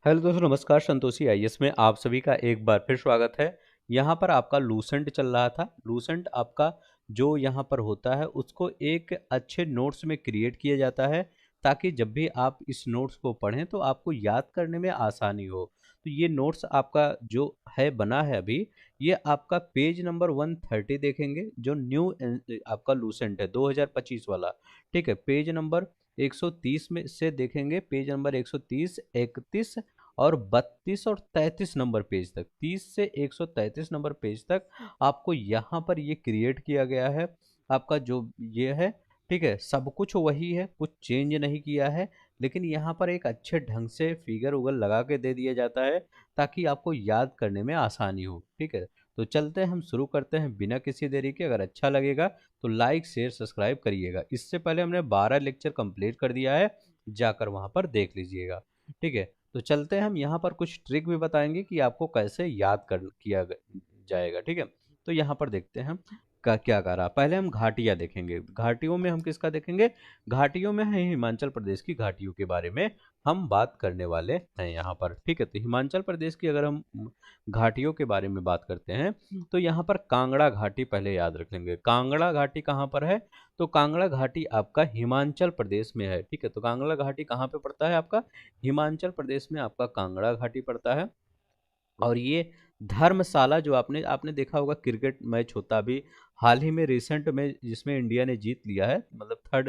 Hello दोस्तों, नमस्कार। Santoshi IAS में आप सभी का एक बार फिर स्वागत है। यहाँ पर आपका लूसेंट चल रहा था। लूसेंट आपका जो यहाँ पर होता है उसको एक अच्छे नोट्स में क्रिएट किया जाता है, ताकि जब भी आप इस नोट्स को पढ़ें तो आपको याद करने में आसानी हो। तो ये नोट्स आपका जो है बना है अभी, ये आपका पेज नंबर 130 देखेंगे, जो न्यू आपका लूसेंट है 2025 वाला। ठीक है, पेज नंबर 130 में से देखेंगे, पेज नंबर 130, 31 और 32 और 33 नंबर पेज तक, 30 से 133 नंबर पेज तक आपको यहाँ पर ये क्रिएट किया गया है। आपका जो ये है, ठीक है, सब कुछ वही है, कुछ चेंज नहीं किया है, लेकिन यहाँ पर एक अच्छे ढंग से फिगर उगर लगा के दे दिया जाता है, ताकि आपको याद करने में आसानी हो। ठीक है, तो चलते हैं, हम शुरू करते हैं बिना किसी देरी के। अगर अच्छा लगेगा तो लाइक शेयर सब्सक्राइब करिएगा। इससे पहले हमने 12 लेक्चर कंप्लीट कर दिया है, जाकर वहाँ पर देख लीजिएगा। ठीक है, तो चलते हैं, हम यहाँ पर कुछ ट्रिक भी बताएंगे कि आपको कैसे याद कर किया जाएगा। ठीक है, तो यहाँ पर देखते हैं हम का क्या करा। पहले हम घाटियाँ देखेंगे। घाटियों में हम किसका देखेंगे? घाटियों में है हिमाचल प्रदेश की घाटियों के बारे में हम बात करने वाले हैं यहाँ पर। ठीक है, तो हिमाचल प्रदेश की अगर हम घाटियों के बारे में बात करते हैं तो यहाँ पर कांगड़ा घाटी पहले याद रख लेंगे। कांगड़ा घाटी कहाँ पर है? तो कांगड़ा घाटी आपका हिमाचल प्रदेश में है। ठीक है, तो कांगड़ा घाटी कहाँ पे पड़ता है? आपका हिमाचल प्रदेश में आपका कांगड़ा घाटी पड़ता है। और ये धर्मशाला, जो आपने आपने देखा होगा, क्रिकेट मैच होता भी हाल ही में रिसेंट में, जिसमें इंडिया ने जीत लिया है, मतलब थर्ड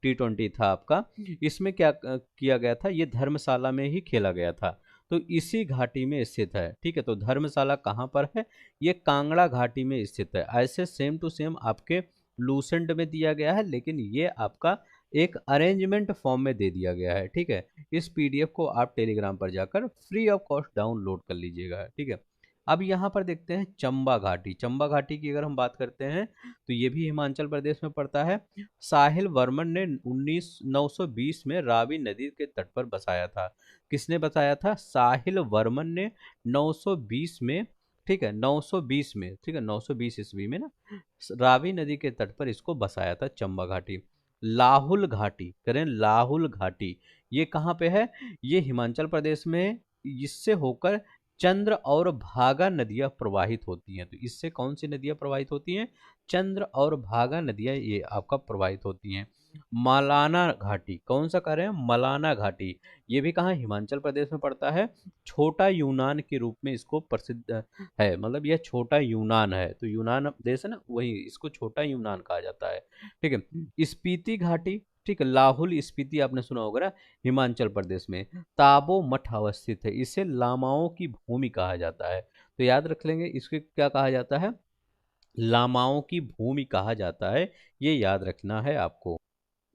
T20 था आपका। इसमें क्या किया गया था? ये धर्मशाला में ही खेला गया था, तो इसी घाटी में स्थित है। ठीक है, तो धर्मशाला कहाँ पर है? ये कांगड़ा घाटी में स्थित है। ऐसे सेम टू सेम आपके लूसेंट में दिया गया है, लेकिन ये आपका एक अरेंजमेंट फॉर्म में दे दिया गया है। ठीक है, इस पीडीएफ को आप टेलीग्राम पर जाकर फ्री ऑफ कॉस्ट डाउनलोड कर लीजिएगा। ठीक है, अब यहाँ पर देखते हैं चंबा घाटी। चंबा घाटी की अगर हम बात करते हैं तो ये भी हिमाचल प्रदेश में पड़ता है। साहिल वर्मन ने 920 में रावी नदी के तट पर बसाया था। किसने बसाया था? साहिल वर्मन ने 920 में। ठीक है, 920 में, ठीक है, 920 ईस्वी में ना, रावी नदी के तट पर इसको बसाया था, चंबा घाटी। लाहुल घाटी करें, लाहुल घाटी ये कहाँ पे है? ये हिमाचल प्रदेश में है। इससे होकर चंद्र और भागा नदियां प्रवाहित होती हैं। तो इससे कौन सी नदियां प्रवाहित होती हैं? चंद्र और भागा नदियां ये आपका प्रवाहित होती हैं। मलाना घाटी, कौन सा कह रहे हैं? मलाना घाटी, ये भी कहाँ? हिमाचल प्रदेश में पड़ता है। छोटा यूनान के रूप में इसको प्रसिद्ध है, मतलब यह छोटा यूनान है। तो यूनान देश है ना, वही इसको छोटा यूनान कहा जाता है। ठीक है, स्पीति घाटी, ठीक है, लाहुल स्पीति आपने सुना होगा ना, हिमाचल प्रदेश में ताबो मठ अवस्थित है। इसे लामाओं की भूमि कहा जाता है। तो याद रख लेंगे, इसके क्या कहा जाता है? लामाओं की भूमि कहा जाता है। ये याद रखना है आपको।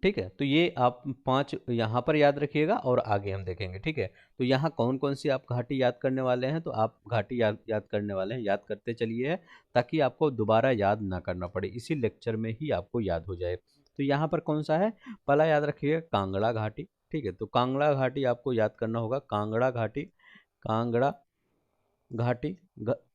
ठीक है, तो ये आप 5 यहाँ पर याद रखिएगा और आगे हम देखेंगे। ठीक है, तो यहाँ कौन कौन सी आप घाटी याद करने वाले हैं? तो आप घाटी याद करने वाले हैं, याद करते चलिए है, ताकि आपको दोबारा याद ना करना पड़े, इसी लेक्चर में ही आपको याद हो जाए। तो यहाँ पर कौन सा है? पहला याद रखिएगा कांगड़ा घाटी। ठीक है, तो कांगड़ा घाटी आपको याद करना होगा, कांगड़ा घाटी, कांगड़ा घाटी।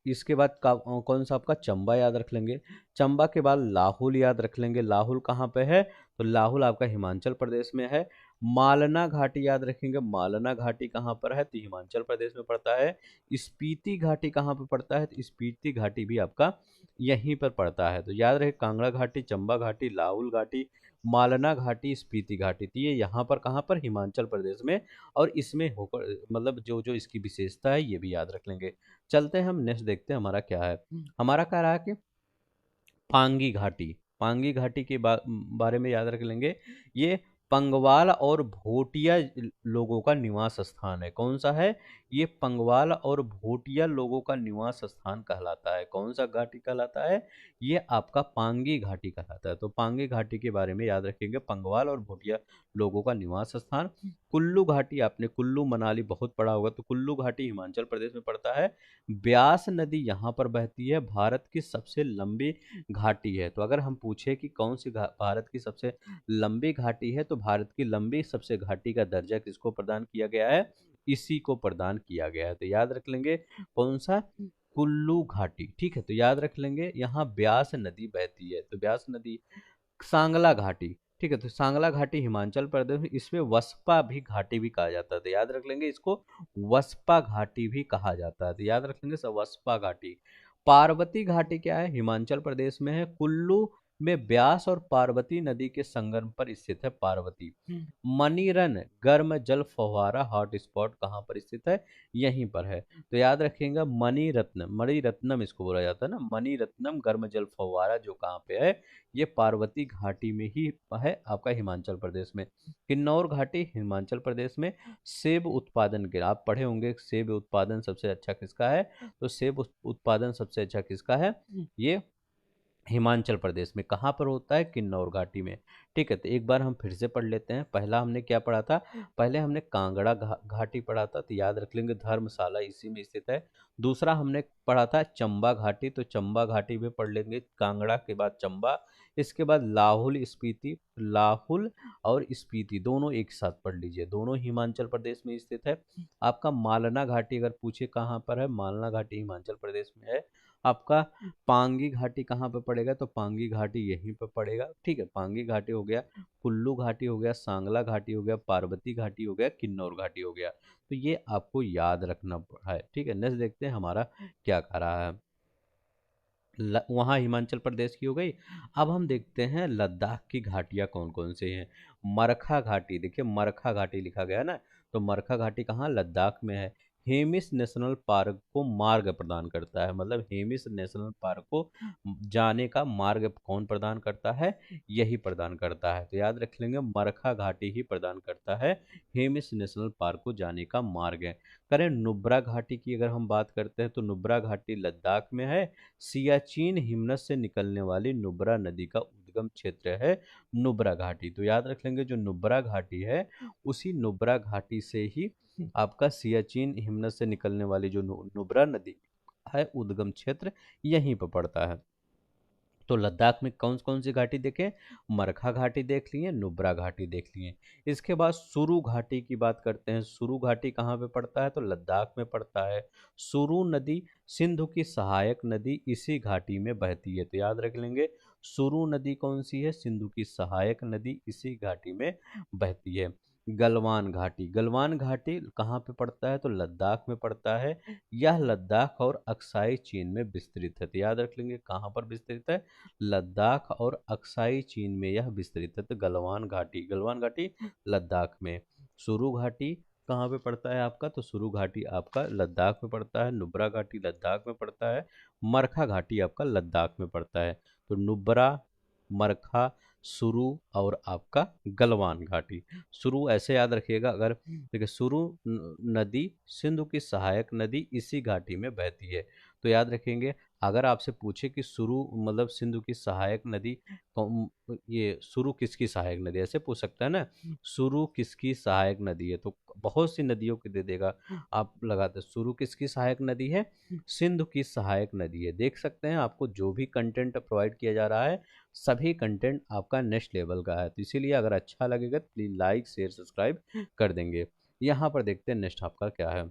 इसके बाद कौन सा आपका? चंबा याद रख लेंगे। चंबा के बाद लाहुल याद रख लेंगे। लाहुल कहाँ पे है? तो लाहुल आपका हिमाचल प्रदेश में है। मालना घाटी याद रखेंगे। मालना घाटी कहाँ पर है? तो हिमाचल प्रदेश में पड़ता है। स्पीति घाटी कहाँ पे पड़ता है? तो स्पीति घाटी भी आपका यहीं पर पड़ता है। तो याद रहे, कांगड़ा घाटी, चंबा घाटी, लाहुल घाटी, मालना घाटी, स्पीति घाटी, तो ये यहाँ पर कहाँ पर? हिमाचल प्रदेश में। और इसमें होकर, मतलब जो जो इसकी विशेषता है ये भी याद रख लेंगे। चलते हैं, हम नेक्स्ट देखते हैं हमारा क्या है। हमारा कह रहा है कि पांगी घाटी। पांगी घाटी के बारे में याद रख लेंगे। ये पंगवाल और भोटिया लोगों का निवास स्थान है। कौन सा है? ये पंगवाल और भोटिया लोगों का निवास स्थान कहलाता है। कौन सा घाटी कहलाता है? ये आपका पांगी घाटी कहलाता है। तो पांगी घाटी के बारे में याद रखेंगे, पंगवाल और भोटिया लोगों का निवास स्थान। कुल्लू घाटी, आपने कुल्लू मनाली बहुत पढ़ा होगा, तो कुल्लू घाटी हिमाचल प्रदेश में पड़ता है। ब्यास नदी यहाँ पर बहती है। भारत की सबसे लंबी घाटी है। तो अगर हम पूछे कि कौन सी भारत की सबसे लंबी घाटी है, तो भारत की लंबी सबसे घाटी का दर्जा किसको प्रदान किया गया है? इसी को प्रदान किया गया है। तो याद रख लेंगे, कौन सा? कुल्लू घाटी। ठीक है, तो याद रख लेंगे, यहाँ ब्यास नदी बहती है। तो ब्यास नदी। सांगला घाटी, ठीक है। तो सांगला घाटी हिमाचल प्रदेश में, इसमें वसपा भी घाटी भी कहा जाता है, तो याद रख लेंगे इसको, वसपा घाटी भी कहा जाता है, तो याद रख लेंगे सब, वसपा घाटी। पार्वती घाटी क्या है, हिमाचल प्रदेश में है, कुल्लू में ब्यास और पार्वती नदी के संगम पर स्थित है पार्वती। मणिरन गर्म जल फव्वारा हॉट स्पॉट कहाँ पर स्थित है, यहीं पर है, तो याद रखिएगा मणिरत्नम, मणिरत्नम इसको बोला जाता है ना, मणिरत्नम गर्म जल फव्वारा जो कहाँ पे है, ये पार्वती घाटी में ही है आपका, हिमाचल प्रदेश में। किन्नौर घाटी हिमाचल प्रदेश में। सेब उत्पादन के आप पढ़े होंगे, सेब उत्पादन सबसे अच्छा किसका है, तो सेब उत्पादन सबसे अच्छा किसका है, ये हिमाचल प्रदेश में। कहाँ पर होता है, किन्नौर घाटी में। ठीक है, तो एक बार हम फिर से पढ़ लेते हैं। पहला हमने क्या पढ़ा था, पहले हमने कांगड़ा घाटी पढ़ा था, तो याद रख लेंगे धर्मशाला इसी में स्थित है। दूसरा हमने पढ़ा था चंबा घाटी, तो चंबा घाटी में पढ़ लेंगे, कांगड़ा के बाद चंबा। इसके बाद लाहौल स्पीति, लाहौल और स्पीति दोनों एक साथ पढ़ लीजिए, दोनों हिमाचल प्रदेश में स्थित है। आपका मालना घाटी अगर पूछे कहाँ पर है, मालना घाटी हिमाचल प्रदेश में है। आपका पांगी घाटी कहाँ पे पड़ेगा, तो पांगी घाटी यहीं पे पड़ेगा। ठीक है, पांगी घाटी हो गया, कुल्लू घाटी हो गया, सांगला घाटी हो गया, पार्वती घाटी हो गया, किन्नौर घाटी हो गया, तो ये आपको याद रखना है। ठीक है, नेक्स्ट देखते हैं हमारा क्या कह रहा है। वहाँ हिमाचल प्रदेश की हो गई। अब हम देखते हैं लद्दाख की घाटियाँ कौन कौन से हैं। मरखा घाटी, देखिए मरखा घाटी लिखा गया ना, तो मरखा घाटी कहाँ, लद्दाख में है। हेमिस नेशनल पार्क को मार्ग प्रदान करता है, मतलब हेमिस नेशनल पार्क को जाने का मार्ग कौन प्रदान करता है, यही प्रदान करता है, तो याद रख लेंगे मरखा घाटी ही प्रदान करता है हेमिस नेशनल पार्क को जाने का मार्ग है। करें नुब्रा घाटी की अगर हम बात करते हैं, तो नुब्रा घाटी लद्दाख में है। सियाचिन हिमनद से निकलने वाली नुब्रा नदी का उद्गम क्षेत्र है नुब्रा घाटी, तो याद रख लेंगे जो नुब्रा घाटी है, उसी नुब्रा घाटी से ही आपका सियाचिन हिमनद से निकलने वाली जो नुब्रा नदी है उद्गम क्षेत्र यहीं पर पड़ता है। तो लद्दाख में कौन कौन सी घाटी देखें, मरखा घाटी देख लिए, नुब्रा घाटी देख लिए। इसके बाद सुरु घाटी की बात करते हैं। सुरु घाटी कहाँ पे पड़ता है, तो लद्दाख में पड़ता है। सुरु नदी सिंधु की सहायक नदी इसी घाटी में बहती है, तो याद रख लेंगे सुरु नदी कौन सी है, सिंधु की सहायक नदी इसी घाटी में बहती है। गलवान घाटी, गलवान घाटी कहाँ पे पड़ता है, तो लद्दाख में पड़ता है। यह लद्दाख और अक्साई चीन में विस्तृत है, तो याद रख लेंगे कहाँ पर विस्तृत है, लद्दाख और अक्साई चीन में यह विस्तृत है, तो गलवान घाटी, गलवान घाटी लद्दाख में। सुरु घाटी कहाँ पे पड़ता है आपका, तो सुरु घाटी आपका लद्दाख में पड़ता है। नुब्रा घाटी लद्दाख में पड़ता है। मरखा घाटी आपका लद्दाख में पड़ता है। तो नुब्रा, मरखा, सुरु और आपका गलवान घाटी। सुरु ऐसे याद रखिएगा, अगर देखिए सुरु नदी सिंधु की सहायक नदी इसी घाटी में बहती है, तो याद रखेंगे। अगर आपसे पूछे कि सुरु मतलब सिंधु की सहायक नदी ये सुरु किसकी सहायक नदी, ऐसे पूछ सकता है ना, सुरु किसकी सहायक नदी है, तो बहुत सी नदियों को दे देगा। आप लगाते सुरु किसकी सहायक नदी है, सिंधु की सहायक नदी है। देख सकते हैं आपको जो भी कंटेंट प्रोवाइड किया जा रहा है, सभी कंटेंट आपका नेक्स्ट लेवल का है, तो इसीलिए अगर अच्छा लगेगा तो प्लीज़ लाइक शेयर सब्सक्राइब कर देंगे। यहाँ पर देखते हैं नेक्स्ट आपका क्या है।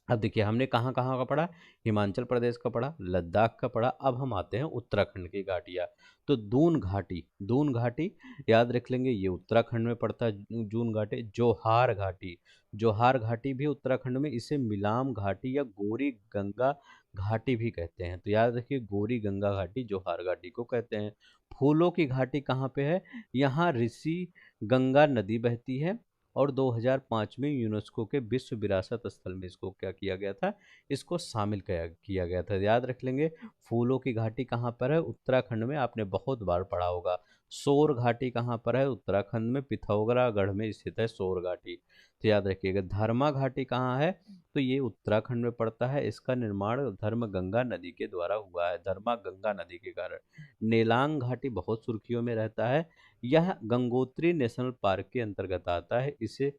अब देखिए हमने कहाँ कहाँ का पढ़ा, हिमाचल प्रदेश का पढ़ा, लद्दाख का पढ़ा। अब हम आते हैं उत्तराखंड की घाटियाँ। तो दून घाटी, दून घाटी याद रख लेंगे ये उत्तराखंड में पड़ता है। जून घाटी, जोहार घाटी, जोहार घाटी भी उत्तराखंड में, इसे मिलाम घाटी या गोरी गंगा घाटी भी कहते हैं, तो याद रखिए गोरी गंगा घाटी जोहार घाटी को कहते हैं। फूलों की घाटी कहाँ पे है, यहाँ ऋषि गंगा नदी बहती है, और 2005 में यूनेस्को के विश्व विरासत स्थल में इसको क्या किया गया था, इसको शामिल किया गया था। याद रख लेंगे फूलों की घाटी कहाँ पर है, उत्तराखंड में, आपने बहुत बार पढ़ा होगा। सोर घाटी कहाँ पर है, उत्तराखंड में पिथौरागढ़ में स्थित है सोर घाटी, तो याद रखिएगा। धर्मा घाटी कहाँ है, तो ये उत्तराखंड में पड़ता है। इसका निर्माण धर्म गंगा नदी के द्वारा हुआ है, धर्मा गंगा नदी के कारण। नेलांग घाटी बहुत सुर्खियों में रहता है, यह गंगोत्री नेशनल पार्क के अंतर्गत आता है। इसे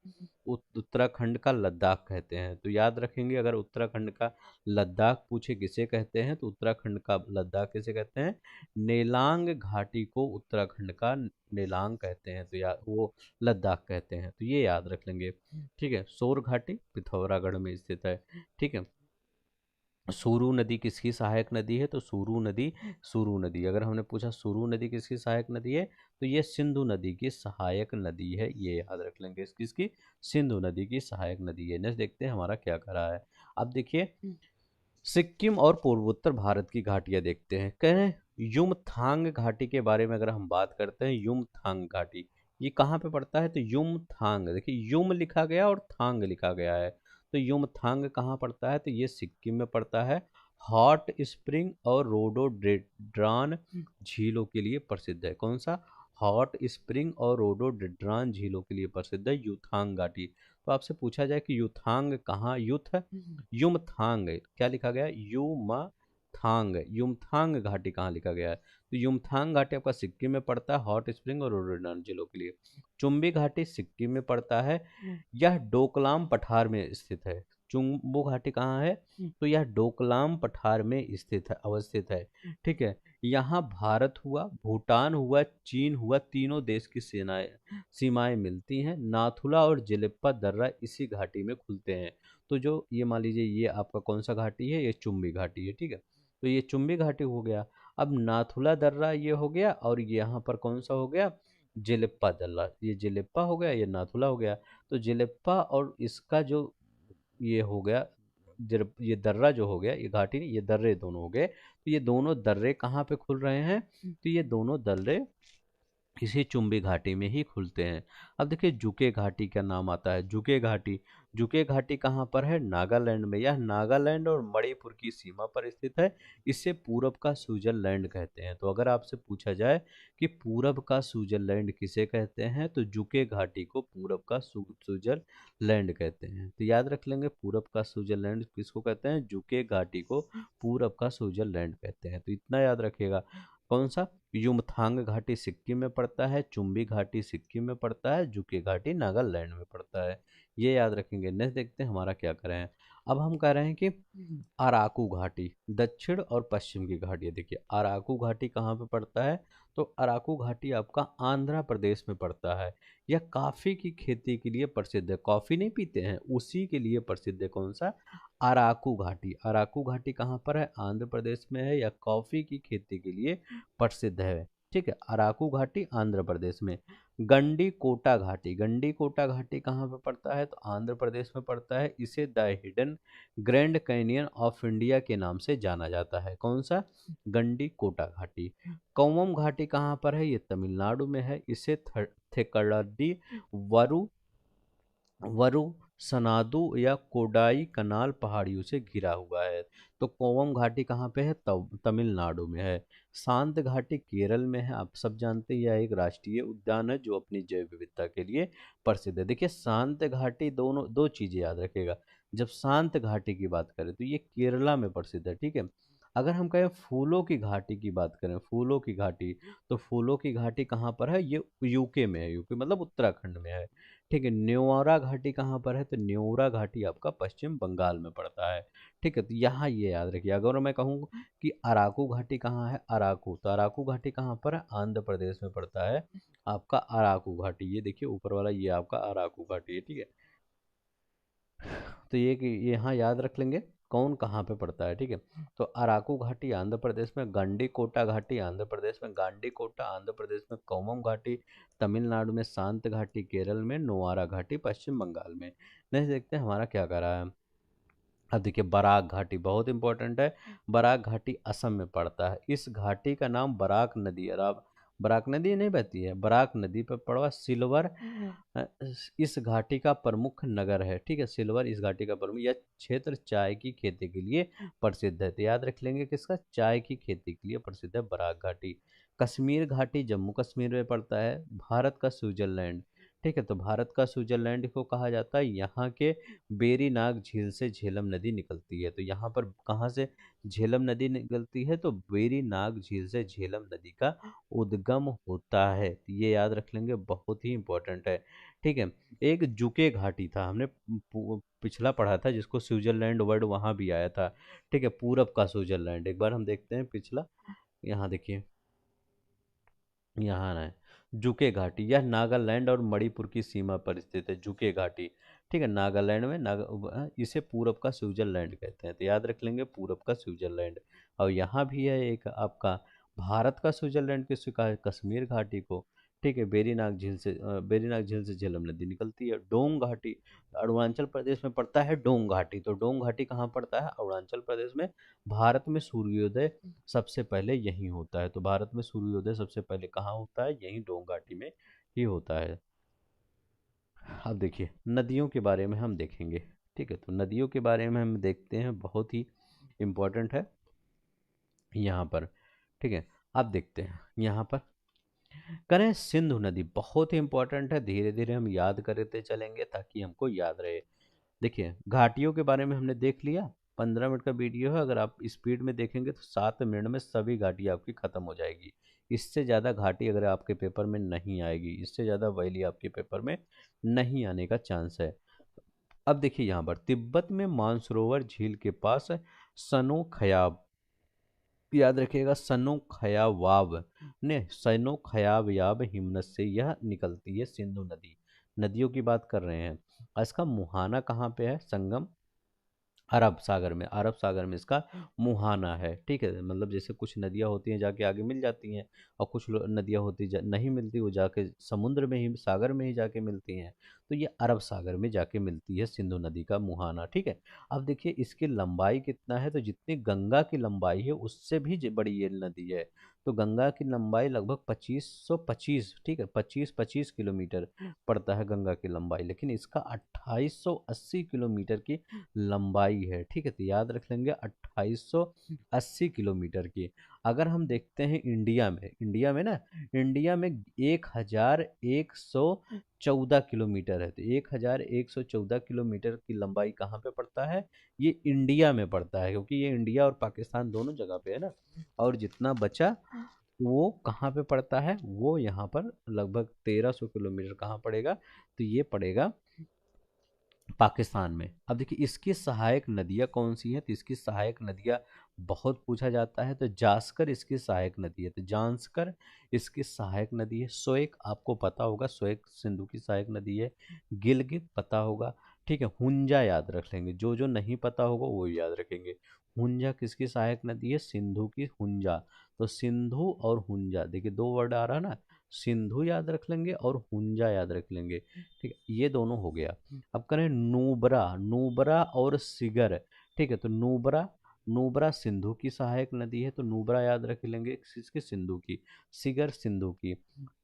उत्तराखंड का लद्दाख कहते हैं, तो याद रखेंगे अगर उत्तराखंड का लद्दाख पूछे किसे कहते हैं, तो उत्तराखंड का लद्दाख किसे कहते हैं, नेलांग घाटी को उत्तराखंड का नेलांग कहते हैं, तो या वो लद्दाख कहते हैं, तो ये याद रख लेंगे। ठीक है, सोर घाटी पिथौरागढ़ में स्थित है। ठीक है, सुरु नदी किसकी सहायक नदी है? तो सुरु नदी। अगर हमने पूछा सुरु नदी किसकी सहायक नदी है, तो ये सिंधु नदी की सहायक नदी है। ये याद रख लेंगे, किसकी? सिंधु नदी की सहायक नदी है। नेक्स्ट देखते हैं हमारा क्या करा है। अब देखिए, सिक्किम और पूर्वोत्तर भारत की घाटियां देखते हैं। कह रहे हैं युमथांग घाटी के बारे में अगर हम बात करते हैं, युमथांग घाटी ये कहाँ पे पड़ता है? तो युमथांग, देखिए युम लिखा गया और थांग लिखा गया है, तो युमथांग कहाँ पड़ता है? तो ये सिक्किम में पड़ता है। हॉट स्प्रिंग और रोडोडेंड्रॉन झीलों के लिए प्रसिद्ध है। कौन सा? हॉट स्प्रिंग और रोडोडेंड्रॉन झीलों के लिए प्रसिद्ध है युथांग घाटी। तो आपसे पूछा जाए कि युथांग कहाँ? युथ युमथांग क्या लिखा गया? युमथांग, युमथांग घाटी कहाँ लिखा गया है? तो युमथांग घाटी आपका सिक्किम में पड़ता है, हॉट स्प्रिंग और रोडोडेंड्रॉन जिलों के लिए। चुम्बी घाटी सिक्किम में पड़ता है, यह डोकलाम पठार में स्थित है। चुम्बू घाटी कहाँ है? तो यह डोकलाम पठार में स्थित है, अवस्थित है। ठीक है, यहाँ भारत हुआ, भूटान हुआ, चीन हुआ, तीनों देश की सेनाएं सीमाएं मिलती हैं। नाथुला और जिलेप्पा दर्रा इसी घाटी में खुलते हैं। तो जो ये मान लीजिए ये आपका कौन सा घाटी है? ये चुम्बी घाटी है। ठीक है, तो ये चुम्बी घाटी हो गया। अब नाथुला दर्रा ये हो गया, और यहाँ पर कौन सा हो गया? जिलेप्पा दर्रा। ये जिलेप्पा हो गया, ये नाथुला हो गया। तो जिलेप्पा और इसका जो ये हो गया, ये दर्रा जो हो गया, ये घाटी नहीं, ये दर्रे दोनों हो गए। तो ये दोनों दर्रे कहाँ पे खुल रहे हैं? तो ये दोनों दर्रे इसी चुम्बी घाटी में ही खुलते हैं। अब देखिए जुके घाटी का नाम आता है। जुके घाटी, जुके घाटी कहाँ पर है? नागालैंड में। यह नागालैंड और मणिपुर की सीमा पर स्थित है। इसे पूरब का स्विट्जरलैंड कहते हैं। तो अगर आपसे पूछा जाए कि पूरब का स्विट्जरलैंड किसे कहते हैं, तो जुके घाटी को पूरब का स्विट्जरलैंड कहते हैं। तो याद रख लेंगे, पूरब का स्विट्जरलैंड किसको कहते हैं? जुके घाटी को पूरब का स्विट्जरलैंड कहते हैं। तो इतना याद रखिएगा। कौन सा? युमथांग घाटी सिक्किम में पड़ता है, चुम्बी घाटी सिक्किम में पड़ता है, जुके घाटी नागालैंड में पड़ता है। ये याद रखेंगे। नेक्स्ट देखते हैं हमारा क्या कर रहे हैं। अब हम कह रहे हैं कि अराकू घाटी, दक्षिण और पश्चिम की घाटी। देखिए अराकू घाटी कहाँ पे पड़ता है? तो अराकू घाटी आपका आंध्र प्रदेश में पड़ता है। यह कॉफी की खेती के लिए प्रसिद्ध है। कॉफी नहीं पीते हैं, उसी के लिए प्रसिद्ध है। कौन सा? अराकू घाटी। अराकू घाटी कहाँ पर है? आंध्र प्रदेश में है। यह कॉफी की खेती के लिए प्रसिद्ध है। ठीक है, अराकू घाटी आंध्र प्रदेश में। गंडी कोटा घाटी, गंडी कोटा घाटी कहाँ पे पड़ता है? तो आंध्र प्रदेश में पड़ता है। इसे the hidden grand canyon of India के नाम से जाना जाता है। कौन सा? गंडी कोटा घाटी। कौमम घाटी कहाँ पर है? ये तमिलनाडु में है। इसे थेक्केडडी वरु वरु सनाडु या कोडाई कनाल पहाड़ियों से घिरा हुआ है। तो कोवम घाटी कहाँ पे है? तमिलनाडु में है। शांत घाटी केरल में है। आप सब जानते हैं यह एक राष्ट्रीय उद्यान है जो अपनी जैव विविधता के लिए प्रसिद्ध है। देखिए शांत घाटी, दोनों दो चीजें याद रखेगा। जब शांत घाटी की बात करें तो ये केरला में प्रसिद्ध है। ठीक है, अगर हम कहें फूलों की घाटी की बात करें, फूलों की घाटी, तो फूलों की घाटी कहाँ पर है? ये यूके में है। यूके मतलब उत्तराखंड में है। ठीक है, न्योरा घाटी कहाँ पर है? तो न्योरा घाटी आपका पश्चिम बंगाल में पड़ता है। ठीक है, तो यहाँ ये याद रखिए। अगर मैं कहूँ कि अराकू घाटी कहाँ है? अराकू, तो अराकू घाटी कहाँ पर है? आंध्र प्रदेश में पड़ता है आपका अराकू घाटी। ये देखिए ऊपर वाला ये आपका अराकू घाटी है। ठीक है, तो ये कि यहाँ याद रख लेंगे कौन कहाँ पे पड़ता है। ठीक है, तो अराकू घाटी आंध्र प्रदेश में, गंडी कोटा घाटी आंध्र प्रदेश में, गांडी कोटा आंध्र प्रदेश में, कोमम घाटी तमिलनाडु में, शांत घाटी केरल में, नोआरा घाटी पश्चिम बंगाल में। नहीं देखते हैं हमारा क्या कर रहा है। अब देखिए बराक घाटी बहुत इंपॉर्टेंट है। बराक घाटी असम में पड़ता है। इस घाटी का नाम बराक नदी, और आप बराक नदी नहीं बहती है, बराक नदी पर पड़वा सिल्वर अ, इस घाटी का प्रमुख नगर है। ठीक है, सिल्वर इस घाटी का प्रमुख। यह क्षेत्र चाय की खेती के लिए प्रसिद्ध है। तो याद रख लेंगे किसका? चाय की खेती के लिए प्रसिद्ध है बराक घाटी। कश्मीर घाटी जम्मू कश्मीर में पड़ता है। भारत का स्विट्जरलैंड। ठीक है, तो भारत का स्विट्जरलैंड को कहा जाता है। यहाँ के बेरीनाग झील से झेलम नदी निकलती है। तो यहाँ पर कहाँ से झेलम नदी निकलती है? तो बेरीनाग झील से झेलम नदी का उद्गम होता है। तो ये याद रख लेंगे, बहुत ही इंपॉर्टेंट है। ठीक है, एक जुके घाटी था, हमने पिछला पढ़ा था जिसको स्विट्जरलैंड वर्ड वहाँ भी आया था। ठीक है, पूरब का स्विट्जरलैंड। एक बार हम देखते हैं पिछला। यहाँ देखिए, यहाँ है जुके घाटी। यह नागालैंड और मणिपुर की सीमा पर स्थित है। जुके घाटी ठीक है, नागालैंड में इसे पूरब का स्विट्जरलैंड कहते हैं, तो याद रख लेंगे पूरब का स्विट्जरलैंड। और यहाँ भी है एक आपका भारत का स्विट्जरलैंड किसको कहा है, कश्मीर घाटी को। ठीक है, बेरीनाग झील से झेलम नदी निकलती है। डोंग घाटी अरुणाचल प्रदेश में पड़ता है, डोंग घाटी, तो डोंग घाटी कहाँ पड़ता है, अरुणाचल प्रदेश में। भारत में सूर्योदय सबसे पहले यहीं होता है, तो भारत में सूर्योदय सबसे पहले कहाँ होता है, यहीं डोंग घाटी में ही होता है। अब देखिए नदियों के बारे में हम देखेंगे। ठीक है, तो नदियों के बारे में हम देखते हैं, बहुत ही इम्पोर्टेंट है यहाँ पर। ठीक है, अब देखते हैं यहाँ पर करें, सिंधु नदी बहुत ही इंपॉर्टेंट है, धीरे धीरे हम याद करते चलेंगे ताकि हमको याद रहे। देखिए घाटियों के बारे में हमने देख लिया, 15 मिनट का वीडियो है, अगर आप स्पीड में देखेंगे तो 7 मिनट में सभी घाटी आपकी खत्म हो जाएगी। इससे ज़्यादा घाटी अगर आपके पेपर में नहीं आएगी, इससे ज़्यादा वैली आपके पेपर में नहीं आने का चांस है। अब देखिए यहाँ पर तिब्बत में मानसरोवर झील के पास सनो खयाब, याद रखिएगा सनो खयावाब ने सनो खयावयाब हिमनद से यह निकलती है सिंधु नदी। नदियों की बात कर रहे हैं। इसका मुहाना कहाँ पे है, संगम अरब सागर में इसका मुहाना है। ठीक है, मतलब जैसे कुछ नदियाँ होती हैं जाके आगे मिल जाती हैं, और कुछ नदियाँ होती नहीं मिलती, वो जाके समुद्र में ही सागर में ही जाके मिलती हैं। तो ये अरब सागर में जाके मिलती है सिंधु नदी का मुहाना। ठीक है, अब देखिए इसकी लंबाई कितना है, तो जितनी गंगा की लंबाई है उससे भी बड़ी ये नदी है। तो गंगा की लंबाई लगभग 2525, ठीक है, 2525 किलोमीटर पड़ता है गंगा की लंबाई, लेकिन इसका 2880 किलोमीटर की लंबाई है। ठीक है, तो याद रख लेंगे 2880 किलोमीटर की। अगर हम देखते हैं इंडिया में ना, इंडिया में 1114 किलोमीटर है, तो 1114 किलोमीटर की लंबाई कहाँ पे पड़ता है, ये इंडिया में पड़ता है, क्योंकि ये इंडिया और पाकिस्तान दोनों जगह पे है ना। और जितना बचा वो कहाँ पे पड़ता है, वो यहाँ पर लगभग 1300 किलोमीटर कहाँ पड़ेगा, तो ये पड़ेगा पाकिस्तान में। अब देखिए इसकी सहायक नदियाँ कौन सी हैं, तो इसकी सहायक नदियाँ बहुत पूछा जाता है, तो जास्कर इसकी सहायक नदी है, तो जांस्कर इसकी सहायक नदी है। सोएक आपको पता होगा, सोएक सिंधु की सहायक नदी है। गिलगित पता होगा। ठीक है, हुंजा याद रख लेंगे, जो जो नहीं पता होगा वो याद रखेंगे। हुंजा किसकी सहायक नदी है, सिंधु की हुंजा। तो सिंधु और हुंजा, देखिए दो वर्ड आ रहा है ना, सिंधु याद रख लेंगे और हुंजा याद रख लेंगे। ठीक है, ये दोनों हो गया। अब करें नुब्रा, नुब्रा और सिगर। ठीक है, तो नुब्रा, नुब्रा सिंधु की सहायक नदी है, तो नुब्रा याद रख लेंगे किसकी, सिंधु की। सिगर सिंधु की।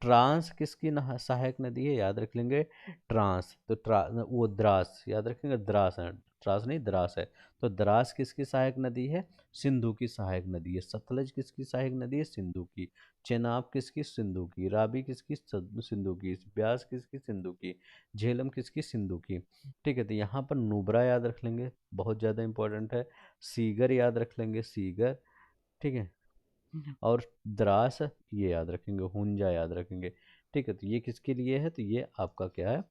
ट्रांस किसकी सहायक नदी है, याद रख लेंगे ट्रांस, तो वो द्रास याद रखेंगे, द्रास है, ट्रांस नहीं द्रास है। तो द्रास किसकी सहायक नदी है, सिंधु की सहायक नदी है। सतलज किसकी सहायक नदी है, सिंधु की। चेनाब किसकी, सिंधु की। रावी किसकी, सिंधु की। ब्यास किसकी, सिंधु की। झेलम किसकी, सिंधु की। ठीक है, तो यहाँ पर नुब्रा याद रख लेंगे, बहुत ज़्यादा इंपॉर्टेंट है। सीगर याद रख लेंगे, सीगर। ठीक है, और द्रास ये याद रखेंगे, हुंजा याद रखेंगे। ठीक है, तो ये किसके लिए है, तो ये आपका क्या है,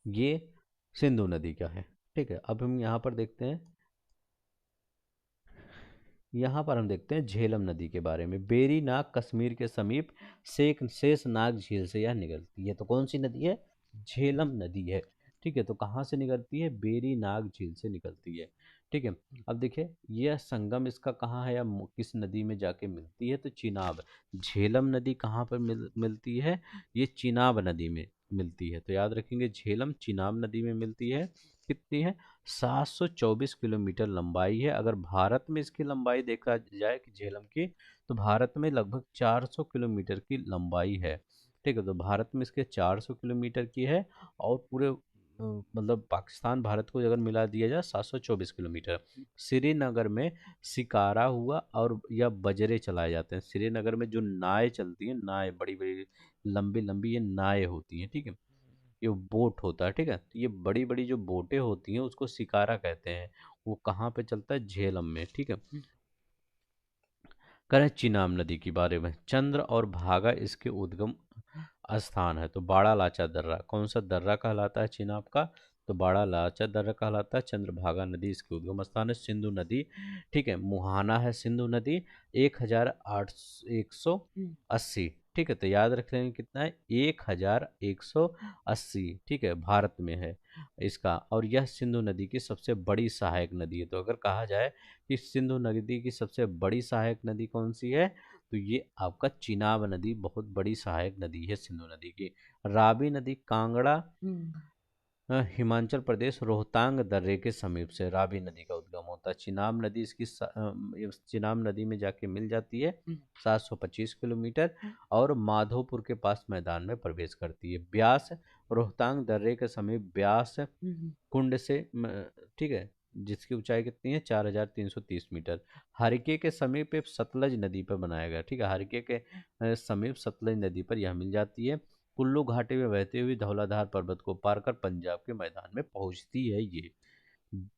ये सिंधु नदी का है। ठीक है, अब हम यहाँ पर देखते हैं, यहाँ पर हम देखते हैं झेलम नदी के बारे में। बेरी नाग कश्मीर के समीप शेषनाग झील से यह निकलती है, तो कौन सी नदी है, झेलम नदी है। ठीक है, तो कहाँ से निकलती है, बेरी नाग झील से निकलती है। ठीक है, अब देखिए यह संगम इसका कहाँ है, या किस नदी में जाके मिलती है, तो चिनाब। झेलम नदी कहाँ पर मिलती है, ये चिनाब नदी में मिलती है, तो याद रखेंगे झेलम चिनाब नदी में मिलती है। कितनी है, 724 किलोमीटर लंबाई है। अगर भारत में इसकी लंबाई देखा जाए कि झेलम की, तो भारत में लगभग 400 किलोमीटर की लंबाई है। ठीक है, तो भारत में इसके 400 किलोमीटर की है, और पूरे मतलब पाकिस्तान भारत को अगर मिला दिया जाए 724 किलोमीटर। श्रीनगर में शिकारा हुआ और या बजरे चलाए जाते हैं। श्रीनगर में जो नाव चलती हैं, नाव बड़ी बड़ी लंबी लंबी ये नावें होती हैं। ठीक है, ये बोट होता है। ठीक है, तो ये बड़ी बड़ी जो बोटें होती हैं उसको शिकारा कहते हैं। वो कहाँ पे चलता है, झेलम में। ठीक है, करें चिनाब नदी के बारे में। चंद्र और भागा इसके उद्गम स्थान है, तो बाड़ा लाचा दर्रा कौन सा दर्रा कहलाता है चिनाब का, तो बाड़ा लाचा दर्रा कहलाता है। चंद्रभागा नदी इसके उद्गम स्थान है। सिंधु नदी, ठीक है, मुहाना है सिंधु नदी, 1880, ठीक है, तो याद रख लेंगे कितना है, 1180, ठीक है, भारत में है इसका। और यह सिंधु नदी की सबसे बड़ी सहायक नदी है। तो अगर कहा जाए कि सिंधु नदी की सबसे बड़ी सहायक नदी कौन सी है, तो ये आपका चिनाब नदी बहुत बड़ी सहायक नदी है सिंधु नदी की। रावी नदी कांगड़ा हिमाचल प्रदेश रोहतांग दर्रे के समीप से रावी नदी का उद्गम होता है। चिनाब नदी चिनाब नदी में जाके मिल जाती है 725 किलोमीटर, और माधोपुर के पास मैदान में प्रवेश करती है। ब्यास रोहतांग दर्रे के समीप ब्यास कुंड से ठीक है, जिसकी ऊंचाई कितनी है, 4330 मीटर। हरिके के समीप एक सतलज नदी पर बनाया गया, ठीक है, हरिके के समीप सतलज नदी पर यह मिल जाती है। कुल्लू घाटी में बहती हुई धौलाधार पर्वत को पार कर पंजाब के मैदान में पहुंचती है ये।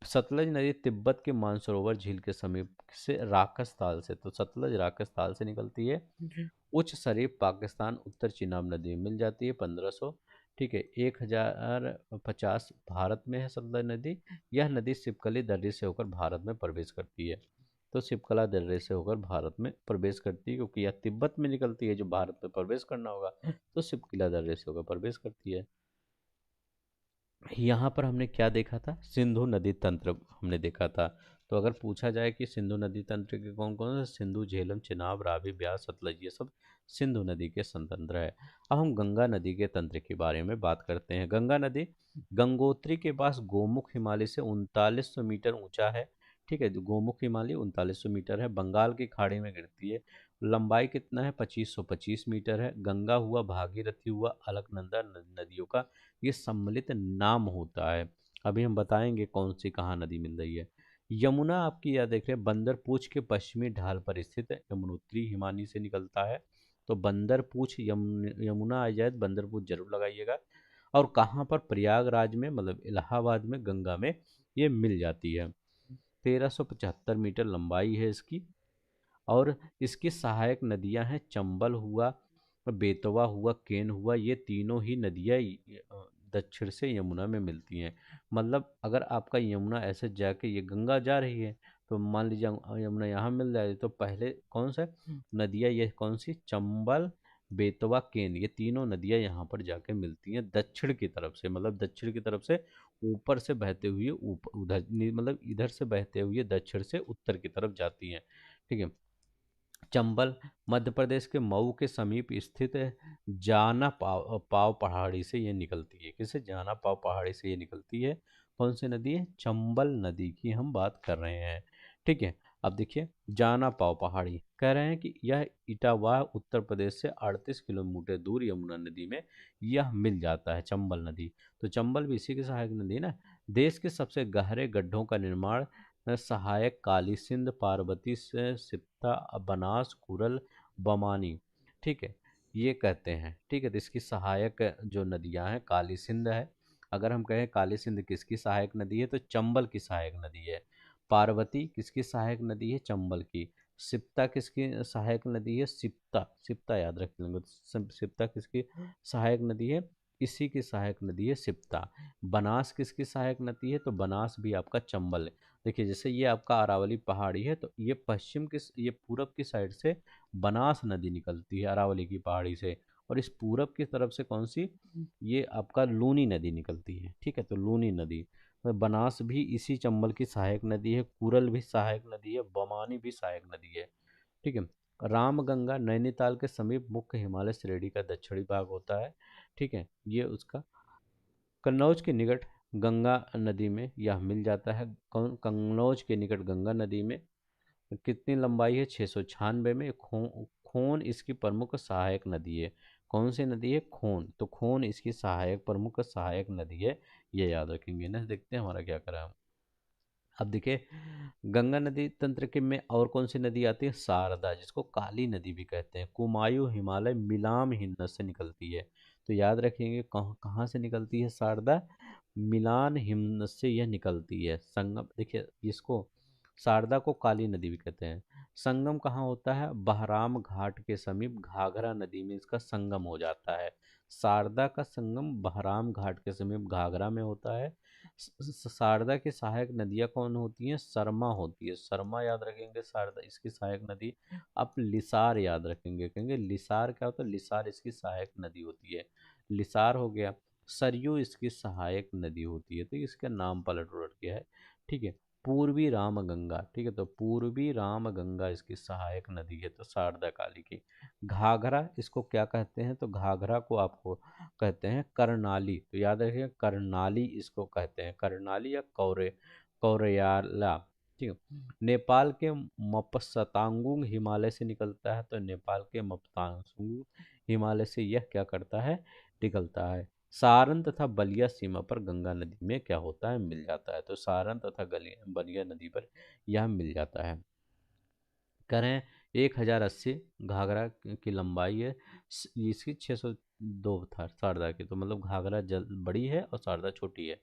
सतलज नदी तिब्बत के मानसरोवर झील के समीप से राकस ताल से, तो सतलज राकस ताल से निकलती है। उच्च शरीफ पाकिस्तान उत्तर चिनाब नदी में मिल जाती है 1500, ठीक है, 1050 भारत में है सतलज नदी। यह नदी सिपकली दर्रे से होकर भारत में प्रवेश करती है। तो सिपकला दर्रे से होकर भारत में प्रवेश करती है, क्योंकि यह तिब्बत में निकलती है, जो भारत में प्रवेश करना होगा तो सिपकला दर्रे से होकर प्रवेश करती है। यहाँ पर हमने क्या देखा था, सिंधु नदी तंत्र हमने देखा था। तो अगर पूछा जाए कि सिंधु नदी तंत्र के कौन कौन से, सिंधु, झेलम, चिनाब, रावी, ब्यास, सतलज, ये सब सिंधु नदी के संतंत्र है। अब हम गंगा नदी के तंत्र के बारे में बात करते हैं। गंगा नदी गंगोत्री के पास गोमुख हिमालय से 3900 मीटर ऊंचा है, ठीक है, गोमुख हिमालय 3900 मीटर है, बंगाल की खाड़ी में गिरती है। लंबाई कितना है, 2525 मीटर है। गंगा हुआ, भागीरथी हुआ, अलकनंदा नदियों का ये सम्मिलित नाम होता है। अभी हम बताएंगे कौन सी कहाँ नदी मिल रही है। यमुना आपकी याद देख रहे हैं, बंदरपूछ के पश्चिमी ढाल पर स्थित है, यमुनोत्री हिमानी से निकलता है। तो बंदरपूछ यमुना आ जाए तो बंदरपूछ जरूर लगाइएगा। और कहाँ पर, प्रयागराज में, मतलब इलाहाबाद में, गंगा में ये मिल जाती है। 1375 मीटर लंबाई है इसकी। और इसकी सहायक नदियां हैं चंबल हुआ, बेतवा हुआ, केन हुआ, ये तीनों ही नदियां दक्षिण से यमुना में मिलती हैं। मतलब अगर आपका यमुना ऐसे जाके, ये गंगा जा रही है, तो मान लीजिए यमुना यहाँ मिल जाए, तो पहले कौन सा नदियाँ, ये कौन सी, चंबल, बेतवा, केन, ये तीनों नदियाँ यहाँ पर जाके मिलती हैं दक्षिण की तरफ से। मतलब दक्षिण की तरफ से ऊपर से बहते हुए ऊपर उधर, मतलब इधर से बहते हुए दक्षिण से उत्तर की तरफ जाती हैं, ठीक है। चंबल मध्य प्रदेश के मऊ के समीप स्थित है। जाना पाव पहाड़ी से ये निकलती है। किसे, जाना पाव पहाड़ी से ये निकलती है। कौन सी नदी है, चंबल नदी की हम बात कर रहे हैं, ठीक है। अब देखिए, जाना पाव पहाड़ी कह रहे हैं कि यह इटावा उत्तर प्रदेश से 38 किलोमीटर दूर यमुना नदी में यह मिल जाता है, चंबल नदी। तो चंबल भी इसी की सहायक नदी है ना। देश के सबसे गहरे गड्ढों का निर्माण सहायक काली सिंध, पार्वती से सिप्ता, बनास, कुरल, बमानी, ठीक है, ये कहते हैं, ठीक है। तो इसकी सहायक जो नदियां हैं, काली सिंध है। अगर हम कहें काली सिंध किसकी सहायक नदी है, तो चंबल की सहायक नदी है। पार्वती किसकी सहायक नदी है, चंबल की। सिप्ता किसकी सहायक नदी है, सिप्ता, सिप्ता याद रख लेंगे। सिप्ता किसकी सहायक नदी है, इसी की सहायक नदी है सिप्ता। बनास किसकी सहायक नदी है, तो बनास भी आपका चंबल है। देखिए, जैसे ये आपका अरावली पहाड़ी है, तो ये पश्चिम की, ये पूरब की साइड से बनास नदी निकलती है अरावली की पहाड़ी से। और इस पूरब की तरफ से कौन सी, ये आपका लूनी नदी निकलती है, ठीक है। तो लूनी नदी, तो बनास भी इसी चंबल की सहायक नदी है, कुरल भी सहायक नदी है, बमानी भी सहायक नदी है, ठीक है। रामगंगा नैनीताल के समीप मुख्य हिमालय श्रेणी का दक्षिणी भाग होता है, ठीक है, ये उसका। कन्नौज के निकट गंगा नदी में यह मिल जाता है। कन्नौज के निकट गंगा नदी में कितनी लंबाई है, 696 में। खोन इसकी प्रमुख सहायक नदी है। कौन सी नदी है, खोन। तो खोन इसकी सहायक, प्रमुख सहायक नदी है, ये याद रखेंगे ना। देखते हैं हमारा क्या करा हम। अब देखिए, गंगा नदी तंत्र के में और कौन सी नदी आती है, शारदा, जिसको काली नदी भी कहते हैं। कुमायूं हिमालय मिलाम हिन्नस से निकलती है। तो याद रखेंगे कहाँ कहाँ से निकलती है शारदा, मिलान हिमनस से यह निकलती है। संगम, देखिए इसको शारदा को काली नदी भी कहते हैं। संगम कहाँ होता है, बहराम घाट के समीप घाघरा नदी में इसका संगम हो जाता है। शारदा का संगम बहराम घाट के समीप घाघरा में होता है। शारदा की सहायक नदियां कौन होती हैं? शर्मा होती है, शर्मा याद रखेंगे शारदा इसकी सहायक नदी। आप लिसार याद रखेंगे, कहेंगे लिसार क्या होता है? लिसार इसकी सहायक नदी होती है, लिसार हो गया। सरयू इसकी सहायक नदी होती है, तो इसका नाम पलट उलट गया है। ठीक है। पूर्वी रामगंगा, ठीक है, तो पूर्वी रामगंगा इसकी सहायक नदी है, तो शारदा काली की। घाघरा इसको क्या कहते हैं? तो घाघरा को आपको कहते हैं करनाली, तो याद रखिए करनाली इसको कहते हैं, करनाली या कौरयाला। ठीक है। नेपाल के मपसतांगुंग हिमालय से निकलता है, तो नेपाल के मपतांगुंग हिमालय से यह क्या करता है? निकलता है। सारण तथा बलिया सीमा पर गंगा नदी में क्या होता है? मिल जाता है, तो सारण तथा बलिया नदी पर यह मिल जाता है। करें 1080 घाघरा की लंबाई है, इसकी 602 था शारदा की, तो मतलब घाघरा जल बड़ी है और शारदा छोटी है।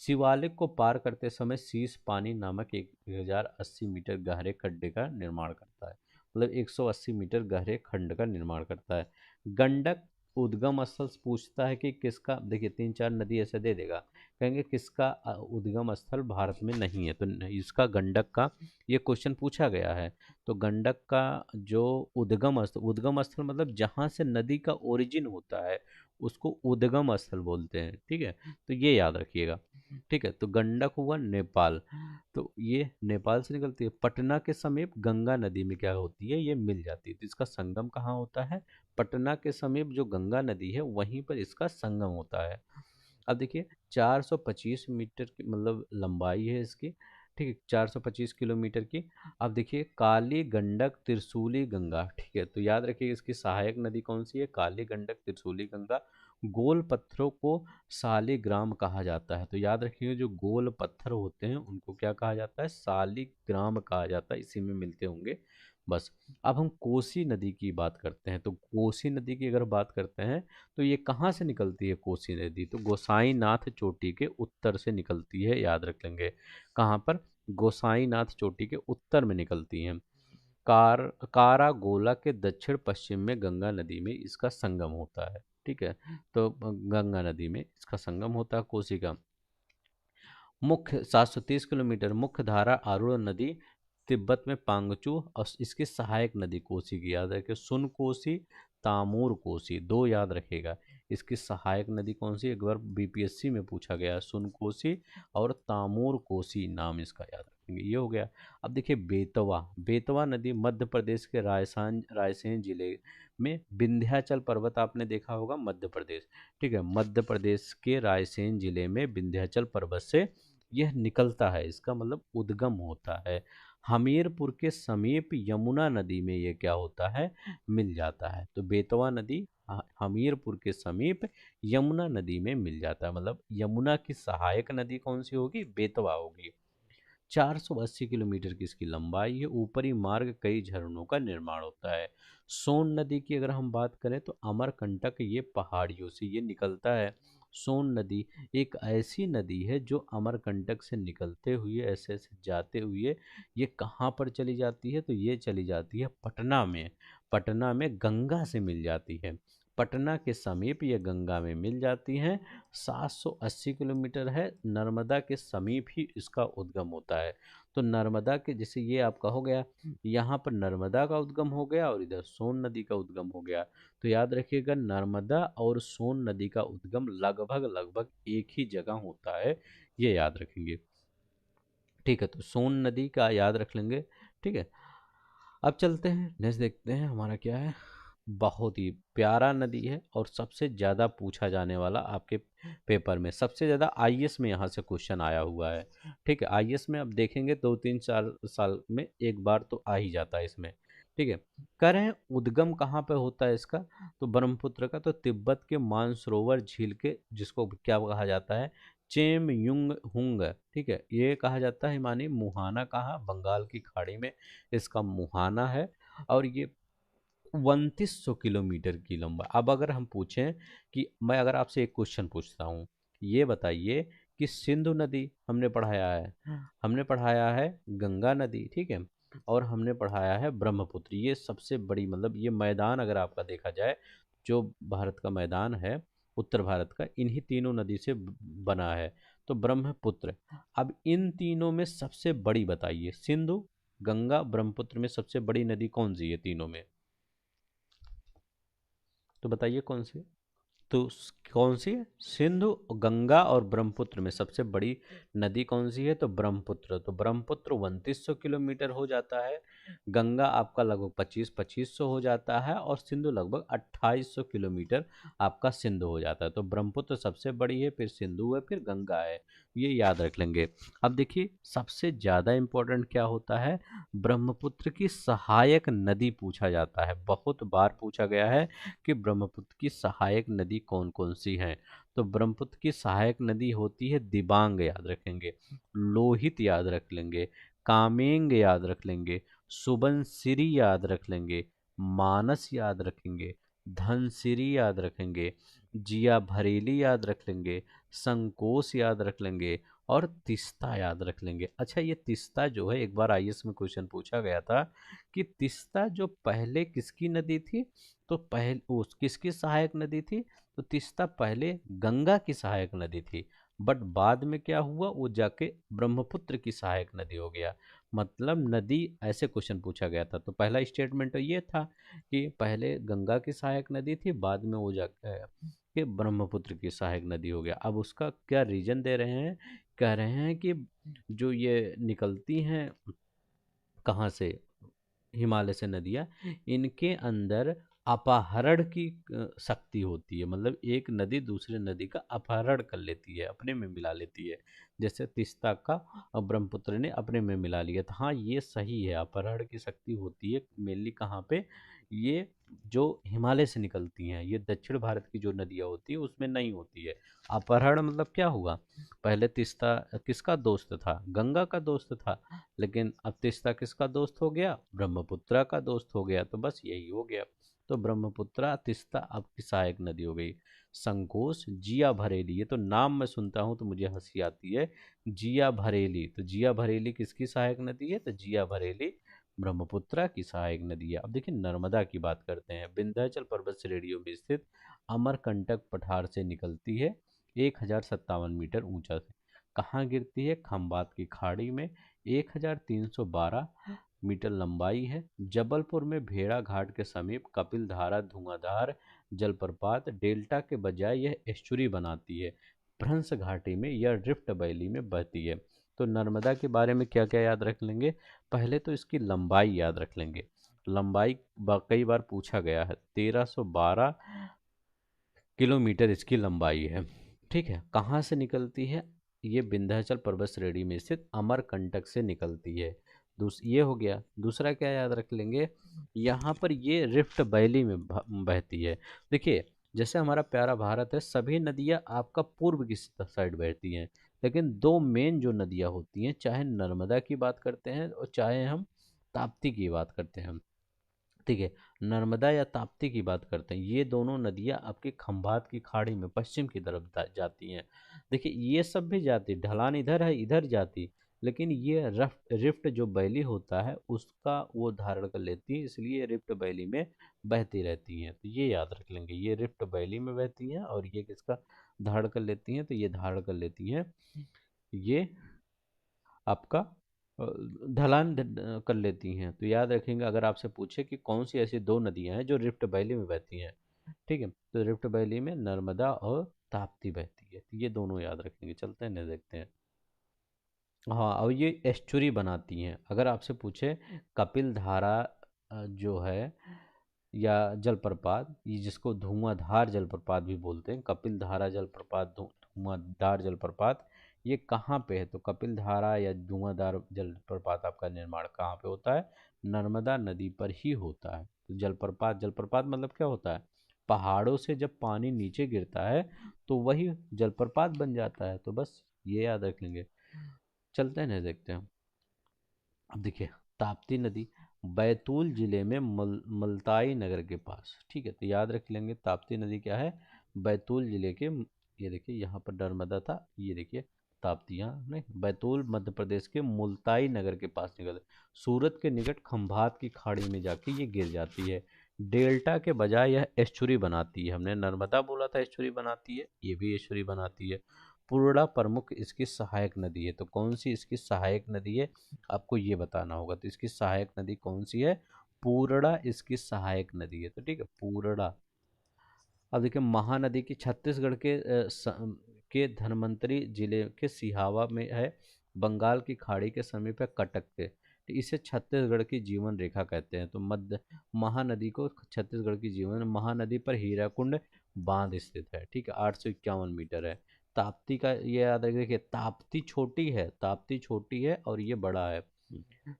शिवालिक को पार करते समय शीश पानी नामक 1080 मीटर गहरे खड्डे का निर्माण करता है, मतलब 180 मीटर गहरे खंड का निर्माण करता है। गंडक उद्गम स्थल पूछता है कि किसका, देखिए 3 4 नदी ऐसे दे देगा, कहेंगे किसका उद्गम स्थल भारत में नहीं है, तो इसका गंडक का ये क्वेश्चन पूछा गया है। तो गंडक का जो उद्गम स्थल मतलब जहाँ से नदी का ओरिजिन होता है उसको उद्गम स्थल बोलते हैं। ठीक है, तो ये याद रखिएगा। ठीक है, तो गंडक हुआ नेपाल, तो ये नेपाल से निकलती है। पटना के समीप गंगा नदी में क्या होती है? ये मिल जाती है, तो इसका संगम कहाँ होता है? पटना के समीप जो गंगा नदी है वहीं पर इसका संगम होता है। अब देखिए 425 मीटर की मतलब लंबाई है इसकी, ठीक है, 425 किलोमीटर की। अब देखिए काली गंडक त्रिशूली गंगा, ठीक है, तो याद रखिए इसकी सहायक नदी कौन सी है? काली गंडक त्रिशूली गंगा। गोल पत्थरों को सालिग्राम कहा जाता है, तो याद रखिए जो गोल पत्थर होते हैं उनको क्या कहा जाता है? सालिग्राम कहा जाता है, इसी में मिलते होंगे बस। अब हम कोसी नदी की बात करते हैं, तो कोसी नदी की अगर बात करते हैं तो ये कहाँ से निकलती है कोसी नदी? तो गोसाईनाथ चोटी के उत्तर से निकलती है, याद रख लेंगे। कहाँ पर? गोसाईनाथ चोटी के उत्तर में निकलती हैं। कारागोला के दक्षिण पश्चिम में गंगा नदी में इसका संगम होता है। ठीक है, तो गंगा नदी में इसका संगम होता है कोसी का। मुख्य 730 किलोमीटर मुख्य धारा आरूढ़ नदी तिब्बत में पांगचू, और इसकी सहायक नदी कोसी की याद रखिए, सुन कोसी, तामूर कोसी, दो याद रखिएगा। इसकी सहायक नदी कौन सी? एक बार बीपीएससी में पूछा गया, सुन कोसी और तामूर कोसी नाम इसका याद रखेंगे, ये हो गया। अब देखिए बेतवा, बेतवा नदी मध्य प्रदेश के रायसेन जिले में विंध्याचल पर्वत आपने देखा होगा, मध्य प्रदेश। ठीक है, मध्य प्रदेश के रायसेन जिले में विंध्याचल पर्वत से यह निकलता है, इसका मतलब उद्गम होता है। हमीरपुर के समीप यमुना नदी में यह क्या होता है? मिल जाता है, तो बेतवा नदी हमीरपुर के समीप यमुना नदी में मिल जाता है, मतलब यमुना की सहायक नदी कौन सी होगी? बेतवा होगी। 480 किलोमीटर की इसकी लंबाई है, ऊपरी मार्ग कई झरनों का निर्माण होता है। सोन नदी की अगर हम बात करें तो अमरकंटक ये पहाड़ियों से ये निकलता है। सोन नदी एक ऐसी नदी है जो अमरकंटक से निकलते हुए ऐसे ऐसे जाते हुए ये कहाँ पर चली जाती है? तो ये चली जाती है पटना में, पटना में गंगा से मिल जाती है, पटना के समीप ये गंगा में मिल जाती हैं। 780 किलोमीटर है, नर्मदा के समीप ही इसका उद्गम होता है। तो नर्मदा के जैसे ये आपका हो गया, यहाँ पर नर्मदा का उद्गम हो गया और इधर सोन नदी का उद्गम हो गया, तो याद रखिएगा नर्मदा और सोन नदी का उद्गम लगभग लगभग एक ही जगह होता है, ये याद रखेंगे। ठीक है, तो सोन नदी का याद रख लेंगे। ठीक है, अब चलते हैं नेक्स्ट, देखते हैं हमारा क्या है। बहुत ही प्यारा नदी है और सबसे ज़्यादा पूछा जाने वाला आपके पेपर में, सबसे ज़्यादा आईएएस में यहाँ से क्वेश्चन आया हुआ है। ठीक है, आईएएस में अब देखेंगे 2 3 4 साल में एक बार तो आ ही जाता है इसमें। ठीक है, कह रहे हैं उद्गम कहाँ पे होता है इसका? तो ब्रह्मपुत्र का, तो तिब्बत के मानसरोवर झील के, जिसको क्या कहा जाता है? चेम युंग हुंग। ठीक है, ये कहा जाता है, मानी मुहाना कहा, बंगाल की खाड़ी में इसका मुहाना है, और ये 3100 किलोमीटर की लंबा। अब अगर हम पूछें कि मैं अगर आपसे एक क्वेश्चन पूछता हूँ, ये बताइए कि सिंधु नदी हमने पढ़ाया है, हमने पढ़ाया है गंगा नदी, ठीक है, और हमने पढ़ाया है ब्रह्मपुत्र, ये सबसे बड़ी मतलब ये मैदान अगर आपका देखा जाए जो भारत का मैदान है उत्तर भारत का, इन्हीं तीनों नदी से बना है, तो ब्रह्मपुत्र। अब इन तीनों में सबसे बड़ी बताइए, सिंधु, गंगा, ब्रह्मपुत्र में सबसे बड़ी नदी कौन सी है तीनों में? तो बताइए कौन सी? तो कौन सी है? सिंधु, गंगा और ब्रह्मपुत्र में सबसे बड़ी नदी कौन सी है? तो ब्रह्मपुत्र। तो ब्रह्मपुत्र 2900 किलोमीटर हो जाता है, गंगा आपका लगभग 2500 हो जाता है, और सिंधु लगभग 2800 किलोमीटर आपका सिंधु हो जाता है। तो ब्रह्मपुत्र सबसे बड़ी है, फिर सिंधु है, फिर गंगा है, ये याद रख लेंगे। अब देखिए सबसे ज़्यादा इम्पोर्टेंट क्या होता है, ब्रह्मपुत्र की सहायक नदी पूछा जाता है, बहुत बार पूछा गया है कि ब्रह्मपुत्र की सहायक नदी कौन कौन सी हैं। तो ब्रह्मपुत्र की सहायक नदी होती है दिबांग, याद रखेंगे, लोहित याद रख लेंगे, कामेंग याद रख लेंगे, सुबनसिरी याद रख लेंगे, मानस याद रखेंगे, धनसिरी याद रखेंगे, जिया भरेली याद रख लेंगे, संकोश याद रख लेंगे, और तिस्ता याद रख लेंगे। अच्छा, ये तिस्ता जो है, एक बार आईएएस में क्वेश्चन पूछा गया था कि तिस्ता जो पहले किसकी नदी थी, तो पहले उस किसकी सहायक नदी थी? तो तीस्ता पहले गंगा की सहायक नदी थी, बट बाद में क्या हुआ, वो जाके ब्रह्मपुत्र की सहायक नदी हो गया। मतलब नदी, ऐसे क्वेश्चन पूछा गया था, तो पहला स्टेटमेंट तो ये था कि पहले गंगा की सहायक नदी थी, बाद में वो जाके कि ब्रह्मपुत्र की सहायक नदी हो गया। अब उसका क्या रीजन दे रहे हैं, कह रहे हैं कि जो ये निकलती हैं कहाँ से, हिमालय से नदियाँ, इनके अंदर अपहरण की शक्ति होती है, मतलब एक नदी दूसरे नदी का अपहरण कर लेती है, अपने में मिला लेती है, जैसे तीस्ता का ब्रह्मपुत्र ने अपने में मिला लिया था। हाँ, ये सही है, अपहरण की शक्ति होती है मेनली कहाँ पे, ये जो हिमालय से निकलती हैं, ये दक्षिण भारत की जो नदियाँ होती हैं उसमें नहीं होती है। अपहरण मतलब क्या हुआ, पहले तीस्ता किसका दोस्त था, गंगा का दोस्त था, लेकिन अब तीस्ता किसका दोस्त हो गया, ब्रह्मपुत्रा का दोस्त हो गया, तो बस यही हो गया। तो ब्रह्मपुत्रा तीस्ता आपकी सहायक नदी हो गई। संकोश, जिया भरेली, ये तो नाम मैं सुनता हूँ तो मुझे हंसी आती है, जिया भरेली, तो जिया भरेली किसकी सहायक नदी है, तो जिया भरेली ब्रह्मपुत्रा की सहायक नदी है। अब देखिए नर्मदा की बात करते हैं, विंध्याचल पर्वत श्रेणियों में स्थित अमरकंटक पठार से निकलती है, 1057 मीटर ऊंचा से, कहाँ गिरती है, खंबात की खाड़ी में, 1312 मीटर लंबाई है, जबलपुर में भेड़ा घाट के समीप कपिल धारा धुआंधार जलप्रपात डेल्टा के बजाय यह एस्चुरी बनाती है, भ्रंश घाटी में यह रिफ्ट वैली में बहती है। तो नर्मदा के बारे में क्या क्या याद रख लेंगे, पहले तो इसकी लंबाई याद रख लेंगे, लंबाई कई बार पूछा गया है, 1312 किलोमीटर इसकी लंबाई है। ठीक है, कहाँ से निकलती है, ये विंध्याचल पर्वत श्रेणी में स्थित अमरकंटक से निकलती है। ये हो गया। दूसरा क्या याद रख लेंगे, यहाँ पर ये रिफ्ट वैली में बहती है। देखिए जैसे हमारा प्यारा भारत है, सभी नदियाँ आपका पूर्व की साइड बहती हैं, लेकिन दो मेन जो नदियाँ होती हैं, चाहे नर्मदा की बात करते हैं और चाहे हम ताप्ती की बात करते हैं, ठीक है, नर्मदा या ताप्ती की बात करते हैं, ये दोनों नदियाँ आपकी खंभात की खाड़ी में पश्चिम की तरफ जाती हैं। देखिए ये सब भी जाती, ढलान इधर है इधर जाती, लेकिन ये रिफ्ट जो वैली होता है उसका वो धारण कर लेती है, इसलिए रिफ्ट वैली में बहती रहती हैं। तो ये याद रख लेंगे, ये रिफ्ट वैली में बहती हैं, और ये किसका धारण कर लेती हैं, तो ये धारण कर लेती हैं, ये आपका ढलान कर लेती हैं। तो याद रखेंगे, अगर आपसे पूछे कि कौन सी ऐसी दो नदियां हैं जो रिफ्ट वैली में बहती हैं, ठीक है, तो रिफ्ट वैली में नर्मदा और ताप्ती बहती है, तो ये दोनों याद रखेंगे। चलते हैं ना, देखते हैं। हाँ, और ये एस्चुरी बनाती हैं। अगर आपसे पूछे कपिल धारा जो है या जलप्रपात, ये जिसको धुआंधार जलप्रपात भी बोलते हैं, कपिल धारा जलप्रपात, धुआंधार जलप्रपात, ये कहाँ पे है, तो कपिल धारा या धुआंधार जलप्रपात आपका निर्माण कहाँ पे होता है, नर्मदा नदी पर ही होता है। तो जलप्रपात, जलप्रपात मतलब क्या होता है, पहाड़ों से जब पानी नीचे गिरता है तो वही जलप्रपात बन जाता है। तो बस ये याद रख लेंगे। चलते हैं, देखते हैं। अब देखिए ताप्ती नदी बैतूल जिले में मुल्ताई नगर के पास, ठीक है, तो याद रख लेंगे ताप्ती नदी क्या है, बैतूल जिले के, ये देखिए यहाँ पर नर्मदा था, ये देखिए ताप्ती, यहाँ नहीं, बैतूल मध्य प्रदेश के मुल्ताई नगर के पास निकल, सूरत के निकट खंभात की खाड़ी में जाके ये गिर जाती है। डेल्टा के बजाय यह एस्चुरी बनाती है। हमने नर्मदा बोला था एस्चुरी बनाती है, ये भी एस्चुरी बनाती है। पूर्णा प्रमुख इसकी सहायक नदी है। तो कौन सी इसकी सहायक नदी है, आपको ये बताना होगा। तो इसकी सहायक नदी कौन सी है? पूर्णा इसकी सहायक नदी है। तो ठीक है, पूर्णा। अब देखिए महानदी की छत्तीसगढ़ के धन्वंतरी जिले के सिहावा में है, बंगाल की खाड़ी के समीप है, कटक के। तो इसे छत्तीसगढ़ की जीवन रेखा कहते हैं। तो मध्य महानदी को छत्तीसगढ़ की जीवन, महानदी पर हीराकुंड बांध स्थित है। ठीक है, 851 मीटर है। ताप्ती का ये याद रखिए, देखिए ताप्ती छोटी है, ताप्ती छोटी है और ये बड़ा है।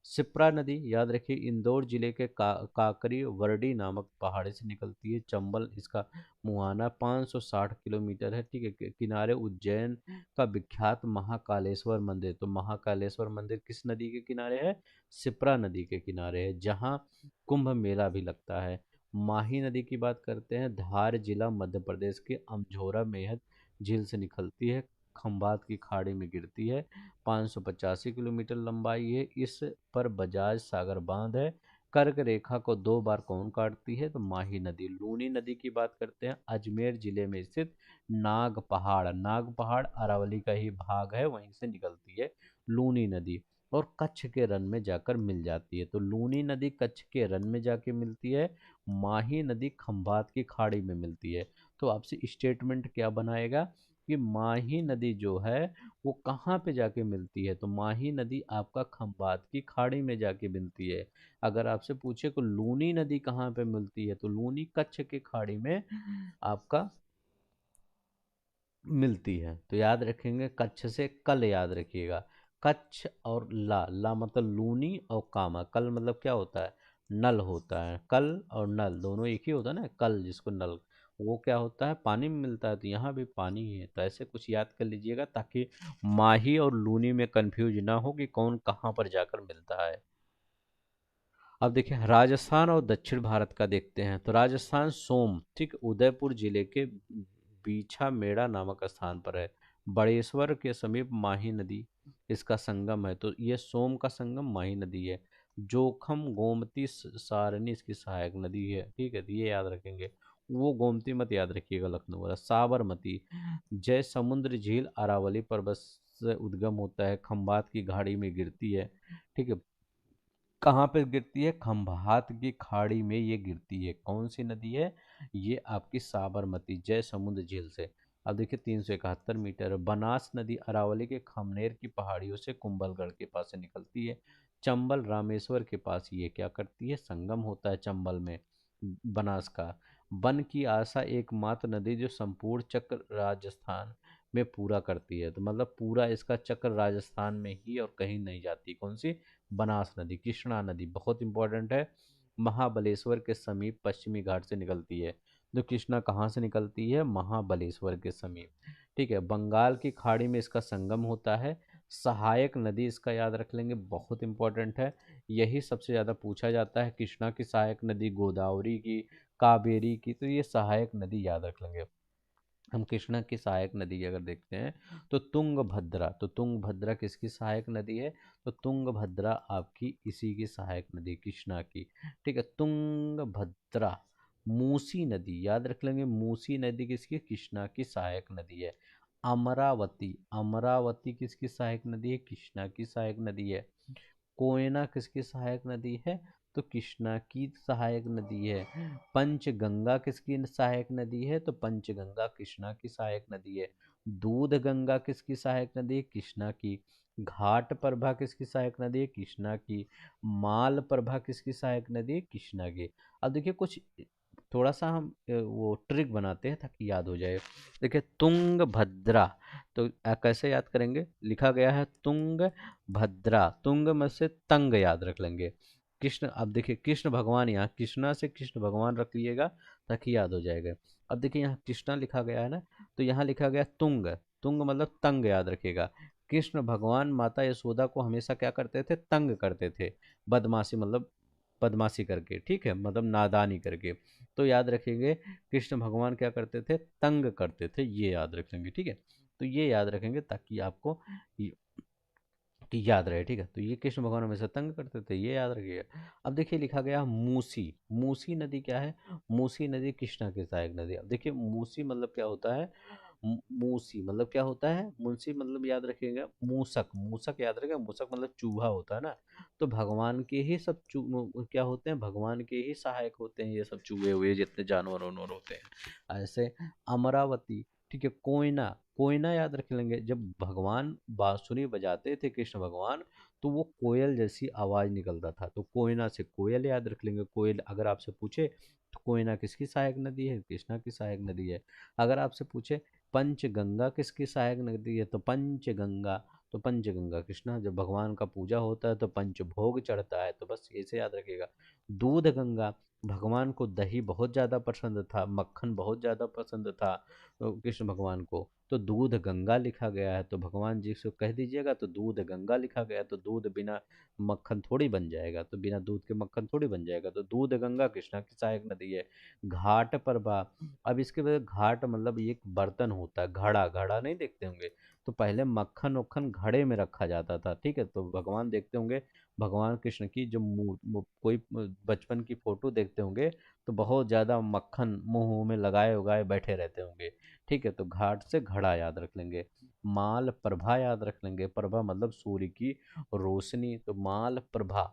शिप्रा नदी याद रखिए इंदौर जिले के काकरी वर्डी नामक पहाड़ी से निकलती है। चंबल इसका मुहाना 560 किलोमीटर है। ठीक है, किनारे उज्जैन का विख्यात महाकालेश्वर मंदिर। तो महाकालेश्वर मंदिर किस नदी के किनारे है? शिप्रा नदी के किनारे है, जहाँ कुंभ मेला भी लगता है। माही नदी की बात करते हैं, धार जिला मध्य प्रदेश के अमझोरा मेहत झील से निकलती है, खंबात की खाड़ी में गिरती है। 585 किलोमीटर लंबाई है। इस पर बजाज सागर बांध है। कर्क रेखा को 2 बार कौन काटती है? तो माही नदी। लूनी नदी की बात करते हैं, अजमेर जिले में स्थित नाग पहाड़, नाग पहाड़ अरावली का ही भाग है, वहीं से निकलती है लूनी नदी और कच्छ के रन में जाकर मिल जाती है। तो लूनी नदी कच्छ के रन में जाके मिलती है, माही नदी खंभात की खाड़ी में मिलती है। तो आपसे स्टेटमेंट क्या बनाएगा कि माही नदी जो है वो कहाँ पे जाके मिलती है? तो माही नदी आपका खंबात की खाड़ी में जाके मिलती है। अगर आपसे पूछे कि लूनी नदी कहाँ पे मिलती है, तो लूनी कच्छ की खाड़ी में आपका मिलती है। तो याद रखेंगे, कच्छ से कल याद रखिएगा। कच्छ और ला, ला मतलब लूनी और कामा। कल मतलब क्या होता है? नल होता है। कल और नल दोनों एक ही होता है ना। कल जिसको नल, वो क्या होता है? पानी में मिलता है। तो यहाँ भी पानी ही है। तो ऐसे कुछ याद कर लीजिएगा ताकि माही और लूनी में कंफ्यूज ना हो कि कौन कहाँ पर जाकर मिलता है। अब देखिए राजस्थान और दक्षिण भारत का देखते हैं। तो राजस्थान सोम, ठीक, उदयपुर जिले के बीछा मेड़ा नामक स्थान पर है। बड़ेश्वर के समीप माही नदी इसका संगम है। तो ये सोम का संगम माही नदी है। जोखम गोमती सारनी इसकी सहायक नदी है। ठीक है, तो ये याद रखेंगे। वो गोमती मत याद रखिएगा, लखनऊ वाला। साबरमती, जय समुद्र झील अरावली पर्वत से उद्गम होता है, खंबात की घाटी में गिरती है। ठीक है, कहाँ पे गिरती है? खंभात की खाड़ी में ये गिरती है। कौन सी नदी है? ये आपकी साबरमती, जय समुद्र झील से। अब देखिए 371 मीटर। बनास नदी अरावली के खमनेर की पहाड़ियों से कुंभलगढ़ के पास से निकलती है। चंबल रामेश्वर के पास ये क्या करती है? संगम होता है चंबल में बनास का। बन की आशा एकमात्र नदी जो संपूर्ण चक्र राजस्थान में पूरा करती है। तो मतलब पूरा इसका चक्र राजस्थान में ही और कहीं नहीं जाती। कौन सी? बनास नदी। कृष्णा नदी बहुत इंपॉर्टेंट है, महाबलेश्वर के समीप पश्चिमी घाट से निकलती है। तो कृष्णा कहाँ से निकलती है? महाबलेश्वर के समीप। ठीक है, बंगाल की खाड़ी में इसका संगम होता है। सहायक नदी इसका याद रख लेंगे, बहुत इंपॉर्टेंट है। यही सबसे ज़्यादा पूछा जाता है, कृष्णा की सहायक नदी, गोदावरी की, कावेरी की। तो ये सहायक नदी याद रख लेंगे। हम कृष्णा की सहायक नदी अगर देखते हैं तो तुंगभद्रा। तो तुंगभद्रा किसकी सहायक नदी है? तो तुंगभद्रा आपकी इसी की सहायक नदी, कृष्णा की। ठीक है, तुंगभद्रा। मूसी नदी याद रख लेंगे, मूसी नदी किसकी? कृष्णा की सहायक नदी है। अमरावती, अमरावती किसकी सहायक नदी है? कृष्णा की सहायक नदी है। कोयना किसकी सहायक नदी है? तो कृष्णा की सहायक नदी है। पंचगंगा किसकी सहायक नदी है? तो पंचगंगा कृष्णा की सहायक नदी है। दूध गंगा किसकी सहायक नदी है? कृष्णा की। घाट प्रभा किसकी सहायक नदी है? कृष्णा की। माल प्रभा किसकी सहायक नदी है? कृष्णा की। अब देखिए कुछ थोड़ा सा हम वो ट्रिक बनाते हैं ताकि याद हो जाए। देखिए तुंगभद्रा, तो कैसे याद करेंगे? लिखा गया है तुंग भद्रा, तुंग में से तंग याद रख लेंगे। कृष्ण, अब देखिए कृष्ण भगवान, यहाँ कृष्णा से कृष्ण भगवान रख लिएगा ताकि याद हो जाएगा। अब देखिए यहाँ कृष्णा लिखा गया है ना, तो यहाँ लिखा गया तुंग, तुंग मतलब तंग याद रखिएगा। कृष्ण भगवान माता यशोदा को हमेशा क्या करते थे? तंग करते थे। बदमाशी मतलब बदमाशी करके, ठीक है, मतलब नादानी करके। तो याद रखेंगे कृष्ण भगवान क्या करते थे? तंग करते थे, ये याद रखेंगे। ठीक है, तो ये याद रखेंगे ताकि आपको याद रहे, ठीक है। तो ये कृष्ण भगवान हमेशा तंग करते थे, ये याद रखिएगा। अब देखिए लिखा गया मूसी। मूसी नदी क्या है? मूसी नदी कृष्णा की सहायक नदी है। अब देखिए मूसी मतलब क्या होता है? मूसी मतलब क्या होता है? मूसी मतलब याद रखिएगा मूसक। मूसक याद रखिएगा, मूसक मतलब चूहा होता है ना। तो भगवान के ही सब क्या होते हैं? भगवान के ही सहायक होते हैं ये सब चूहे हुए जितने जानवर वानवर होते हैं। ऐसे अमरावती, ठीक है। कोयना, कोयना याद रख लेंगे। जब भगवान बांसुरी बजाते थे कृष्ण भगवान, तो वो कोयल जैसी आवाज निकलता था, तो कोयना से कोयल याद रख लेंगे। कोयल अगर आपसे पूछे तो कोयना किसकी सहायक नदी है? कृष्णा की सहायक नदी है। अगर आपसे पूछे पंचगंगा किसकी सहायक नदी है, तो पंचगंगा, तो पंचगंगा कृष्णा। जब भगवान का पूजा होता है तो पंचभोग चढ़ता है, तो बस ऐसे याद रखिएगा। दूध गंगा, भगवान को दही बहुत ज़्यादा पसंद था, मक्खन बहुत ज़्यादा पसंद था तो कृष्ण भगवान को, तो दूध गंगा लिखा गया है। तो भगवान जी से कह दीजिएगा तो दूध गंगा लिखा गया है, तो दूध बिना मक्खन थोड़ी बन जाएगा, तो बिना दूध के मक्खन थोड़ी बन जाएगा। तो दूध गंगा कृष्णा की सहायक नदी है। घाट प्रभा, अब इसके बाद घाट मतलब ये एक बर्तन होता है, घड़ा। घड़ा नहीं देखते होंगे? तो पहले मक्खन वक्खन घड़े में रखा जाता था, ठीक है। तो भगवान देखते होंगे, भगवान कृष्ण की जो कोई बचपन की फोटो देखते होंगे, तो बहुत ज़्यादा मक्खन मुंह में लगाए उगाए बैठे रहते होंगे, ठीक है। तो घाट से घड़ा याद रख लेंगे। माल प्रभा याद रख लेंगे। प्रभा मतलब सूर्य की रोशनी, तो माल प्रभा,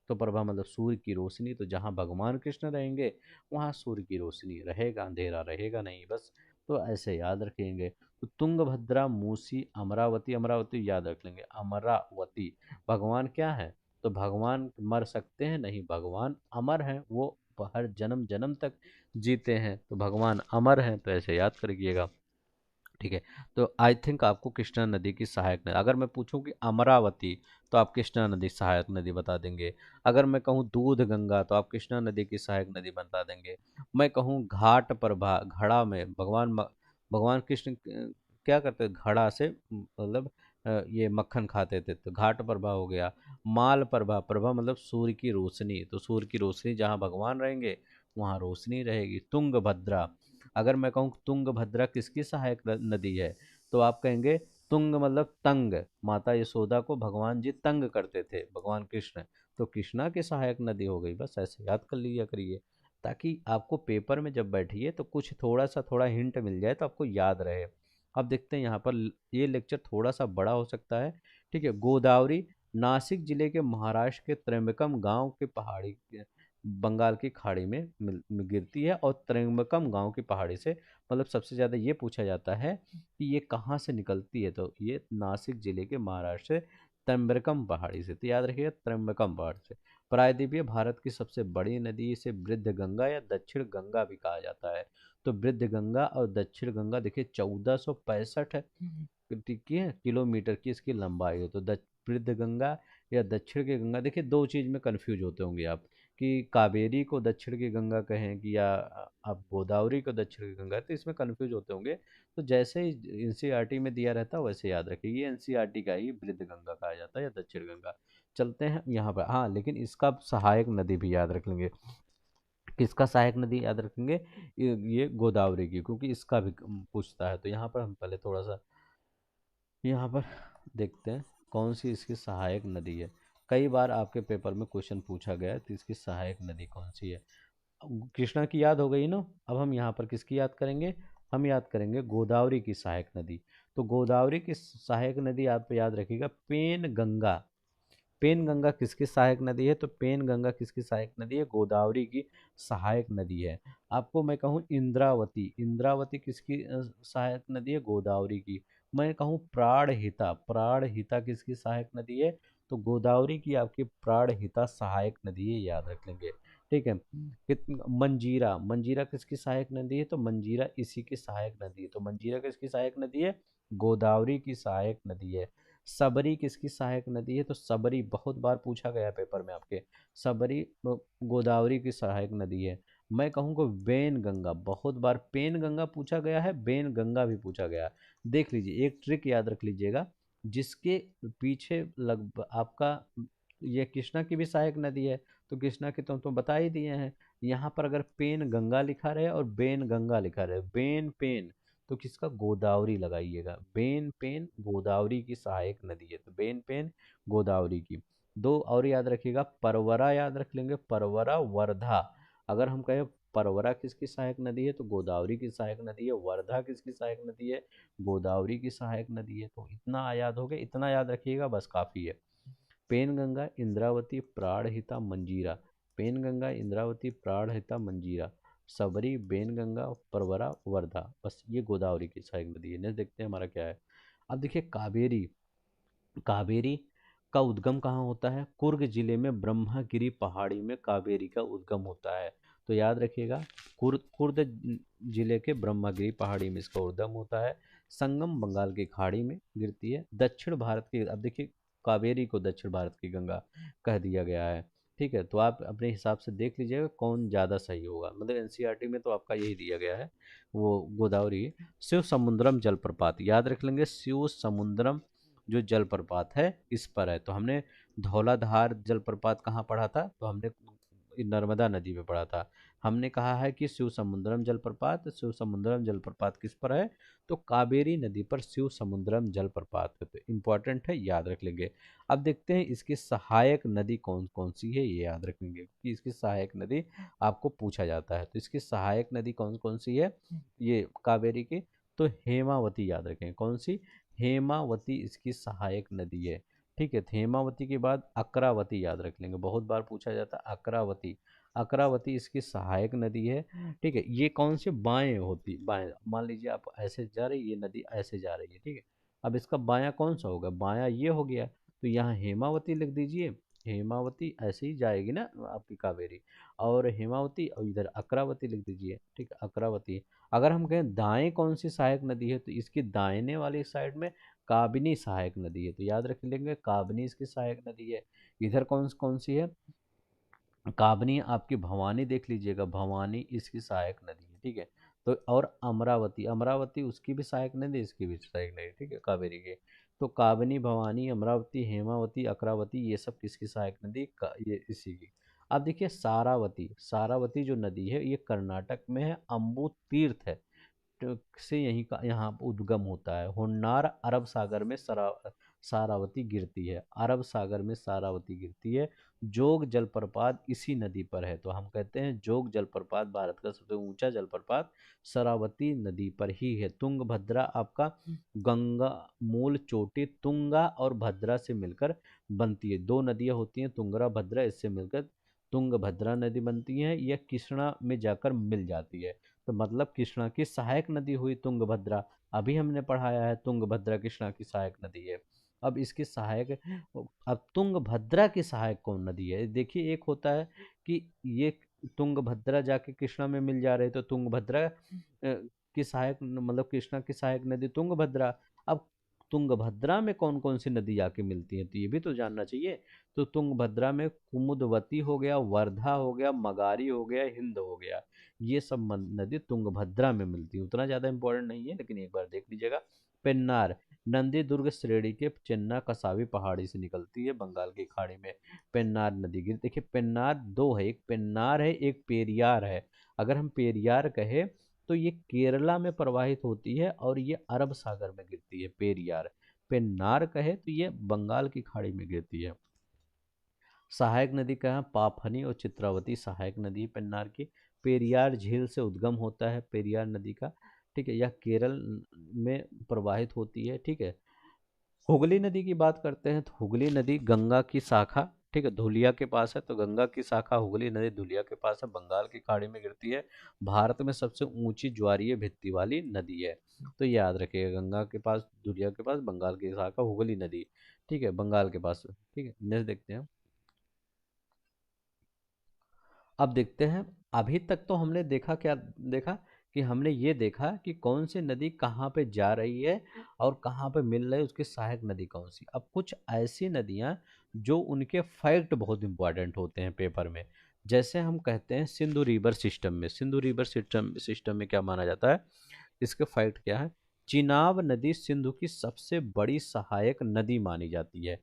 तो प्रभा मतलब सूर्य की रोशनी। तो जहाँ भगवान कृष्ण रहेंगे वहाँ सूर्य की रोशनी रहेगा, अंधेरा रहेगा नहीं, बस। तो ऐसे याद रखेंगे। तो तुंगभद्रा, मूसी, अमरावती, अमरावती याद रख लेंगे। अमरावती, भगवान क्या है? तो भगवान मर सकते हैं? नहीं, भगवान अमर हैं, वो हर जन्म जन्म तक जीते हैं, तो भगवान अमर हैं, तो ऐसे याद करिएगा, ठीक है। तो आई थिंक आपको कृष्णा नदी की सहायक नदी, अगर मैं पूछूं कि अमरावती, तो आप कृष्णा नदी सहायक नदी बता देंगे। अगर मैं कहूँ दूध गंगा, तो आप कृष्णा नदी की सहायक नदी बता देंगे। मैं कहूँ घाट प्रभा, घड़ा में भगवान कृष्ण क्या करते थे? घड़ा से मतलब ये मक्खन खाते थे, तो घाट प्रभा हो गया। माल प्रभा, प्रभा मतलब सूर्य की रोशनी, तो सूर्य की रोशनी जहाँ भगवान रहेंगे वहाँ रोशनी रहेगी। तुंगभद्रा, अगर मैं कहूँ तुंगभद्रा किसकी सहायक नदी है, तो आप कहेंगे तुंग मतलब तंग, माता यशोदा को भगवान जी तंग करते थे, भगवान कृष्ण, तो कृष्णा की सहायक नदी हो गई। बस ऐसे याद कर लिया करिए, ताकि आपको पेपर में जब बैठिए तो कुछ थोड़ा हिंट मिल जाए तो आपको याद रहे। अब देखते हैं यहाँ पर, ये लेक्चर थोड़ा सा बड़ा हो सकता है, ठीक है। गोदावरी, नासिक जिले के महाराष्ट्र के त्र्यंबकम गांव के पहाड़ी बंगाल की खाड़ी में गिरती है, और त्र्यंबकम गांव की पहाड़ी से, मतलब सबसे ज़्यादा ये पूछा जाता है कि ये कहाँ से निकलती है, तो ये नासिक जिले के महाराष्ट्र से त्र्यंबकम पहाड़ी से, तो याद रखिएगा त्र्यंबकम पहाड़ से। प्रायद्वीपीय भारत की सबसे बड़ी नदी, इसे वृद्ध गंगा या दक्षिण गंगा भी कहा जाता है। तो वृद्ध गंगा और दक्षिण गंगा देखिए 1465 है, ठीक है, किलोमीटर की इसकी लंबाई है। तो वृद्ध गंगा या दक्षिण की गंगा, देखिए दो चीज में कंफ्यूज होते होंगे आप, कि कावेरी को दक्षिण की गंगा कहें कि या आप गोदावरी को दक्षिण की गंगा, तो इसमें कंफ्यूज होते होंगे। तो जैसे ही एनसीईआरटी में दिया रहता है वैसे याद रखिए, ये एनसीईआरटी का ही वृद्ध गंगा कहा जाता है या दक्षिण गंगा। चलते हैं यहाँ पर, हाँ लेकिन इसका सहायक नदी भी याद रख लेंगे। किसका सहायक नदी याद रखेंगे? ये गोदावरी की, क्योंकि इसका भी पूछता है। तो यहाँ पर हम पहले थोड़ा सा यहाँ पर देखते हैं कौन सी इसकी सहायक नदी है। कई बार आपके पेपर में क्वेश्चन पूछा गया है, तो इसकी सहायक नदी कौन सी है? कृष्णा की याद हो गई ना। अब हम यहाँ पर किसकी याद करेंगे? हम याद करेंगे गोदावरी की सहायक नदी। तो गोदावरी की सहायक नदी आप याद रखिएगा पेन गंगा। पेन गंगा किसकी सहायक नदी है? तो पेन गंगा किसकी सहायक नदी है? गोदावरी की सहायक नदी है। आपको मैं कहूँ इंद्रावती, इंद्रावती किसकी सहायक नदी है? गोदावरी की। मैं कहूँ प्राणहिता, प्राणहिता किसकी सहायक नदी है? तो गोदावरी की आपकी प्राणहिता सहायक नदी है, याद रख लेंगे, ठीक है। मंजीरा, मंजीरा किसकी सहायक नदी है? तो मंजीरा इसी की सहायक नदी है। तो मंजीरा किसकी सहायक नदी है? गोदावरी की सहायक नदी है। सबरी किसकी सहायक नदी है? तो सबरी बहुत बार पूछा गया है पेपर में आपके, सबरी गोदावरी की सहायक नदी है। मैं कहूँगा वेन गंगा, बहुत बार पेन गंगा पूछा गया है, बेन गंगा भी पूछा गया है। देख लीजिए, एक ट्रिक याद रख लीजिएगा, जिसके पीछे लग आपका ये कृष्णा की भी सहायक नदी है, तो कृष्णा के तो बता ही दिए हैं। यहाँ पर अगर पेन गंगा लिखा रहे और बेन गंगा लिखा रहे, बेन पेन, तो किसका, गोदावरी लगाइएगा। बेन पेन गोदावरी की सहायक नदी है, तो बेन पेन गोदावरी की। दो और याद रखिएगा, परवरा याद रख लेंगे, परवरा वर्धा। अगर हम कहें परवरा किसकी सहायक नदी है, तो गोदावरी की सहायक नदी है। वर्धा किसकी सहायक नदी है, गोदावरी की सहायक नदी है। तो इतना याद हो गया, इतना याद रखिएगा, बस काफ़ी है। पेनगंगा इंद्रावती प्राणहिता मंजीरा, पेनगंगा इंद्रावती प्राणहिता मंजीरा, सबरी बेनगंगा परवरा वर्धा, बस ये गोदावरी की सहायक नदी है। नेक्स्ट देखते हैं हमारा क्या है। अब देखिए कावेरी, कावेरी का उद्गम कहाँ होता है, कुर्ग जिले में ब्रह्मगिरी पहाड़ी में कावेरी का उद्गम होता है। तो याद रखिएगा, कुर्द जिले के ब्रह्मगिरी पहाड़ी में इसका उद्गम होता है। संगम बंगाल की खाड़ी में गिरती है। दक्षिण भारत की, अब देखिए कावेरी को दक्षिण भारत की गंगा कह दिया गया है। ठीक है, तो आप अपने हिसाब से देख लीजिएगा कौन ज़्यादा सही होगा, मतलब एनसीईआरटी में तो आपका यही दिया गया है, वो गोदावरी। शिव समुद्रम जलप्रपात याद रख लेंगे, शिव समुद्रम जो जलप्रपात है इस पर है। तो हमने धौलाधार जलप्रपात कहाँ पढ़ा था, तो हमने नर्मदा नदी में पढ़ा था। हमने कहा है कि शिव समुद्रम जलप्रपात, शिव समुद्रम जलप्रपात किस पर है, तो कावेरी नदी पर शिव समुद्रम जलप्रपात है। तो इम्पोर्टेंट है, याद रख लेंगे। अब देखते हैं इसकी सहायक नदी कौन कौन सी है, ये याद रख लेंगे कि इसकी सहायक नदी आपको पूछा जाता है। तो इसकी सहायक नदी कौन कौन सी है, ये कावेरी की, तो हेमावती याद रखें, कौन सी, हेमावती इसकी सहायक नदी है। ठीक है, तो हेमावती के बाद अकरावती याद रख लेंगे, बहुत बार पूछा जाता है अकरावती, अकरावती इसकी सहायक नदी है। ठीक है, ये कौन से बाएं होती, बाएं, मान लीजिए आप ऐसे जा रही, ये नदी ऐसे जा रही है, ठीक है, अब इसका बायां कौन सा होगा, बायां ये हो गया, तो यहाँ हेमावती लिख दीजिए। हेमावती ऐसे ही जाएगी ना आपकी कावेरी, और हेमावती, और इधर अकरावती लिख दीजिए। ठीक है, अकरावती। अगर हम कहें दाएं कौन सी सहायक नदी है, तो इसकी दाहिने वाली साइड में काबिनी सहायक नदी है, तो याद रख लेंगे काबिनी इसकी सहायक नदी है। इधर कौन कौन सी है, काबनी आपकी भवानी देख लीजिएगा, भवानी इसकी सहायक नदी है। ठीक है, तो और अमरावती, अमरावती उसकी भी सहायक नदी, इसकी भी सहायक नदी, ठीक है, कावेरी की। तो काबनी, भवानी, अमरावती, हेमावती, अकरावती, ये सब किसकी सहायक नदी, ये इसी की। अब देखिए सारावती, सारावती जो नदी है ये कर्नाटक में है, अम्बु तीर्थ है से यहीं का यहाँ उद्गम होता है। हुन्नार अरब सागर में सारावती गिरती है, अरब सागर में सारावती गिरती है। जोग जलप्रपात इसी नदी पर है, तो हम कहते हैं जोग जलप्रपात भारत का सबसे ऊंचा जलप्रपात शरावती नदी पर ही है। तुंगभद्रा आपका गंगा मूल चोटी तुंगा और भद्रा से मिलकर बनती है, दो नदियां होती हैं तुंगरा भद्रा, इससे मिलकर तुंगभद्रा नदी बनती है, यह कृष्णा में जाकर मिल जाती है। तो मतलब कृष्णा की सहायक नदी हुई तुंगभद्रा, अभी हमने पढ़ाया है तुंगभद्रा कृष्णा की सहायक नदी है। अब इसकी सहायक, अब तुंगभद्रा की सहायक कौन नदी है, देखिए एक होता है कि ये तुंगभद्रा जाके कृष्णा में मिल जा रहे, तो तुंगभद्रा की सहायक, मतलब कृष्णा की सहायक नदी तुंगभद्रा। अब तुंगभद्रा में कौन कौन सी नदी जाके मिलती है, तो ये भी तो जानना चाहिए। तो तुंगभद्रा में कुमुदवती हो गया, वर्धा हो गया, मगारी हो गया, हिंद हो गया, ये सब नदी तुंगभद्रा में मिलती है। उतना ज़्यादा इंपॉर्टेंट नहीं है, लेकिन एक बार देख लीजिएगा। पेन्नार नंदी दुर्ग श्रेणी के चेन्ना कसावी पहाड़ी से निकलती है बंगाल की खाड़ी में, पेन्नार नदी गिर, देखिए पेन्नार दो है, एक पेन्नार है एक पेरियार है। अगर हम पेरियार कहे तो ये केरला में प्रवाहित होती है और ये अरब सागर में गिरती है, पेरियार। पेन्नार कहे तो ये बंगाल की खाड़ी में गिरती है। सहायक नदी का है पाफनी और चित्रावती सहायक नदी पेन्नार की। पेरियार झील से उद्गम होता है पेरियार नदी का। ठीक है, यह केरल में प्रवाहित होती है। ठीक है, हुगली नदी की बात करते हैं, तो हुगली नदी गंगा की शाखा, ठीक है, धुलिया के पास है, तो गंगा की शाखा हुगली नदी धुलिया के पास है, बंगाल की खाड़ी में गिरती है। भारत में सबसे ऊंची ज्वारीय भित्ति वाली नदी है, तो ये याद रखिएगा, गंगा के पास, धुलिया के पास, बंगाल की शाखा हुगली नदी। ठीक है, बंगाल के पास। ठीक है, नेक्स्ट देखते हैं। अब देखते हैं, अभी तक तो हमने देखा, क्या देखा, कि हमने ये देखा कि कौन सी नदी कहाँ पे जा रही है और कहाँ पे मिल रही है, उसकी सहायक नदी कौन सी। अब कुछ ऐसी नदियाँ जो उनके फैक्ट बहुत इंपॉर्टेंट होते हैं पेपर में, जैसे हम कहते हैं सिंधु रिवर सिस्टम में, सिंधु रिवर सिस्टम सिस्टम में क्या माना जाता है, इसके फैक्ट क्या है। चिनाब नदी सिंधु की सबसे बड़ी सहायक नदी मानी जाती है।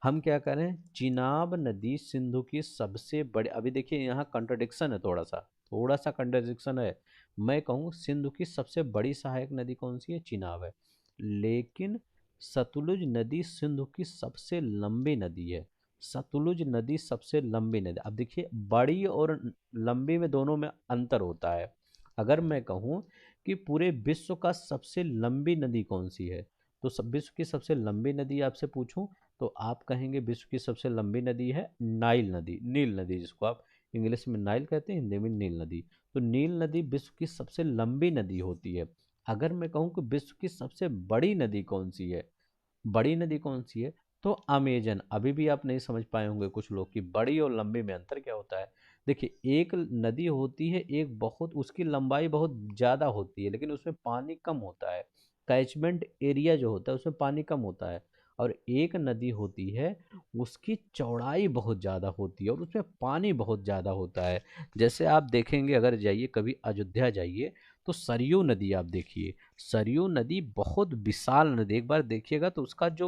हम क्या करें, चिनाब नदी सिंधु की सबसे बड़े, अभी देखिए यहाँ कंट्रडिक्शन है, थोड़ा सा कंट्रडिक्शन है। मैं कहूँ सिंधु की सबसे बड़ी सहायक नदी कौन सी है, चिनाब है। लेकिन सतलुज नदी सिंधु की सबसे लंबी नदी है। सतलुज नदी सबसे लंबी नदी। अब देखिए बड़ी और लंबी में दोनों में अंतर होता है। अगर मैं कहूँ कि पूरे विश्व का सबसे लंबी नदी कौन सी है, तो विश्व की सबसे लंबी नदी आपसे पूछूं तो आप कहेंगे विश्व की सबसे लंबी नदी है नाइल नदी, नील नदी, जिसको आप इंग्लिश में नाइल कहते हैं, हिंदी में नील नदी। तो नील नदी विश्व की सबसे लंबी नदी होती है। अगर मैं कहूँ कि विश्व की सबसे बड़ी नदी कौन सी है, बड़ी नदी कौन सी है, तो अमेजन। अभी भी आप नहीं समझ पाए होंगे कुछ लोग कि बड़ी और लंबी में अंतर क्या होता है। देखिए एक नदी होती है, एक बहुत उसकी लंबाई बहुत ज़्यादा होती है लेकिन उसमें पानी कम होता है। कैचमेंट एरिया जो होता है उसमें पानी कम होता है। और एक नदी होती है उसकी चौड़ाई बहुत ज़्यादा होती है और उसमें पानी बहुत ज़्यादा होता है। जैसे आप देखेंगे, अगर जाइए कभी अयोध्या जाइए तो सरयू नदी आप देखिए। सरयू नदी बहुत विशाल नदी, एक बार देखिएगा तो उसका जो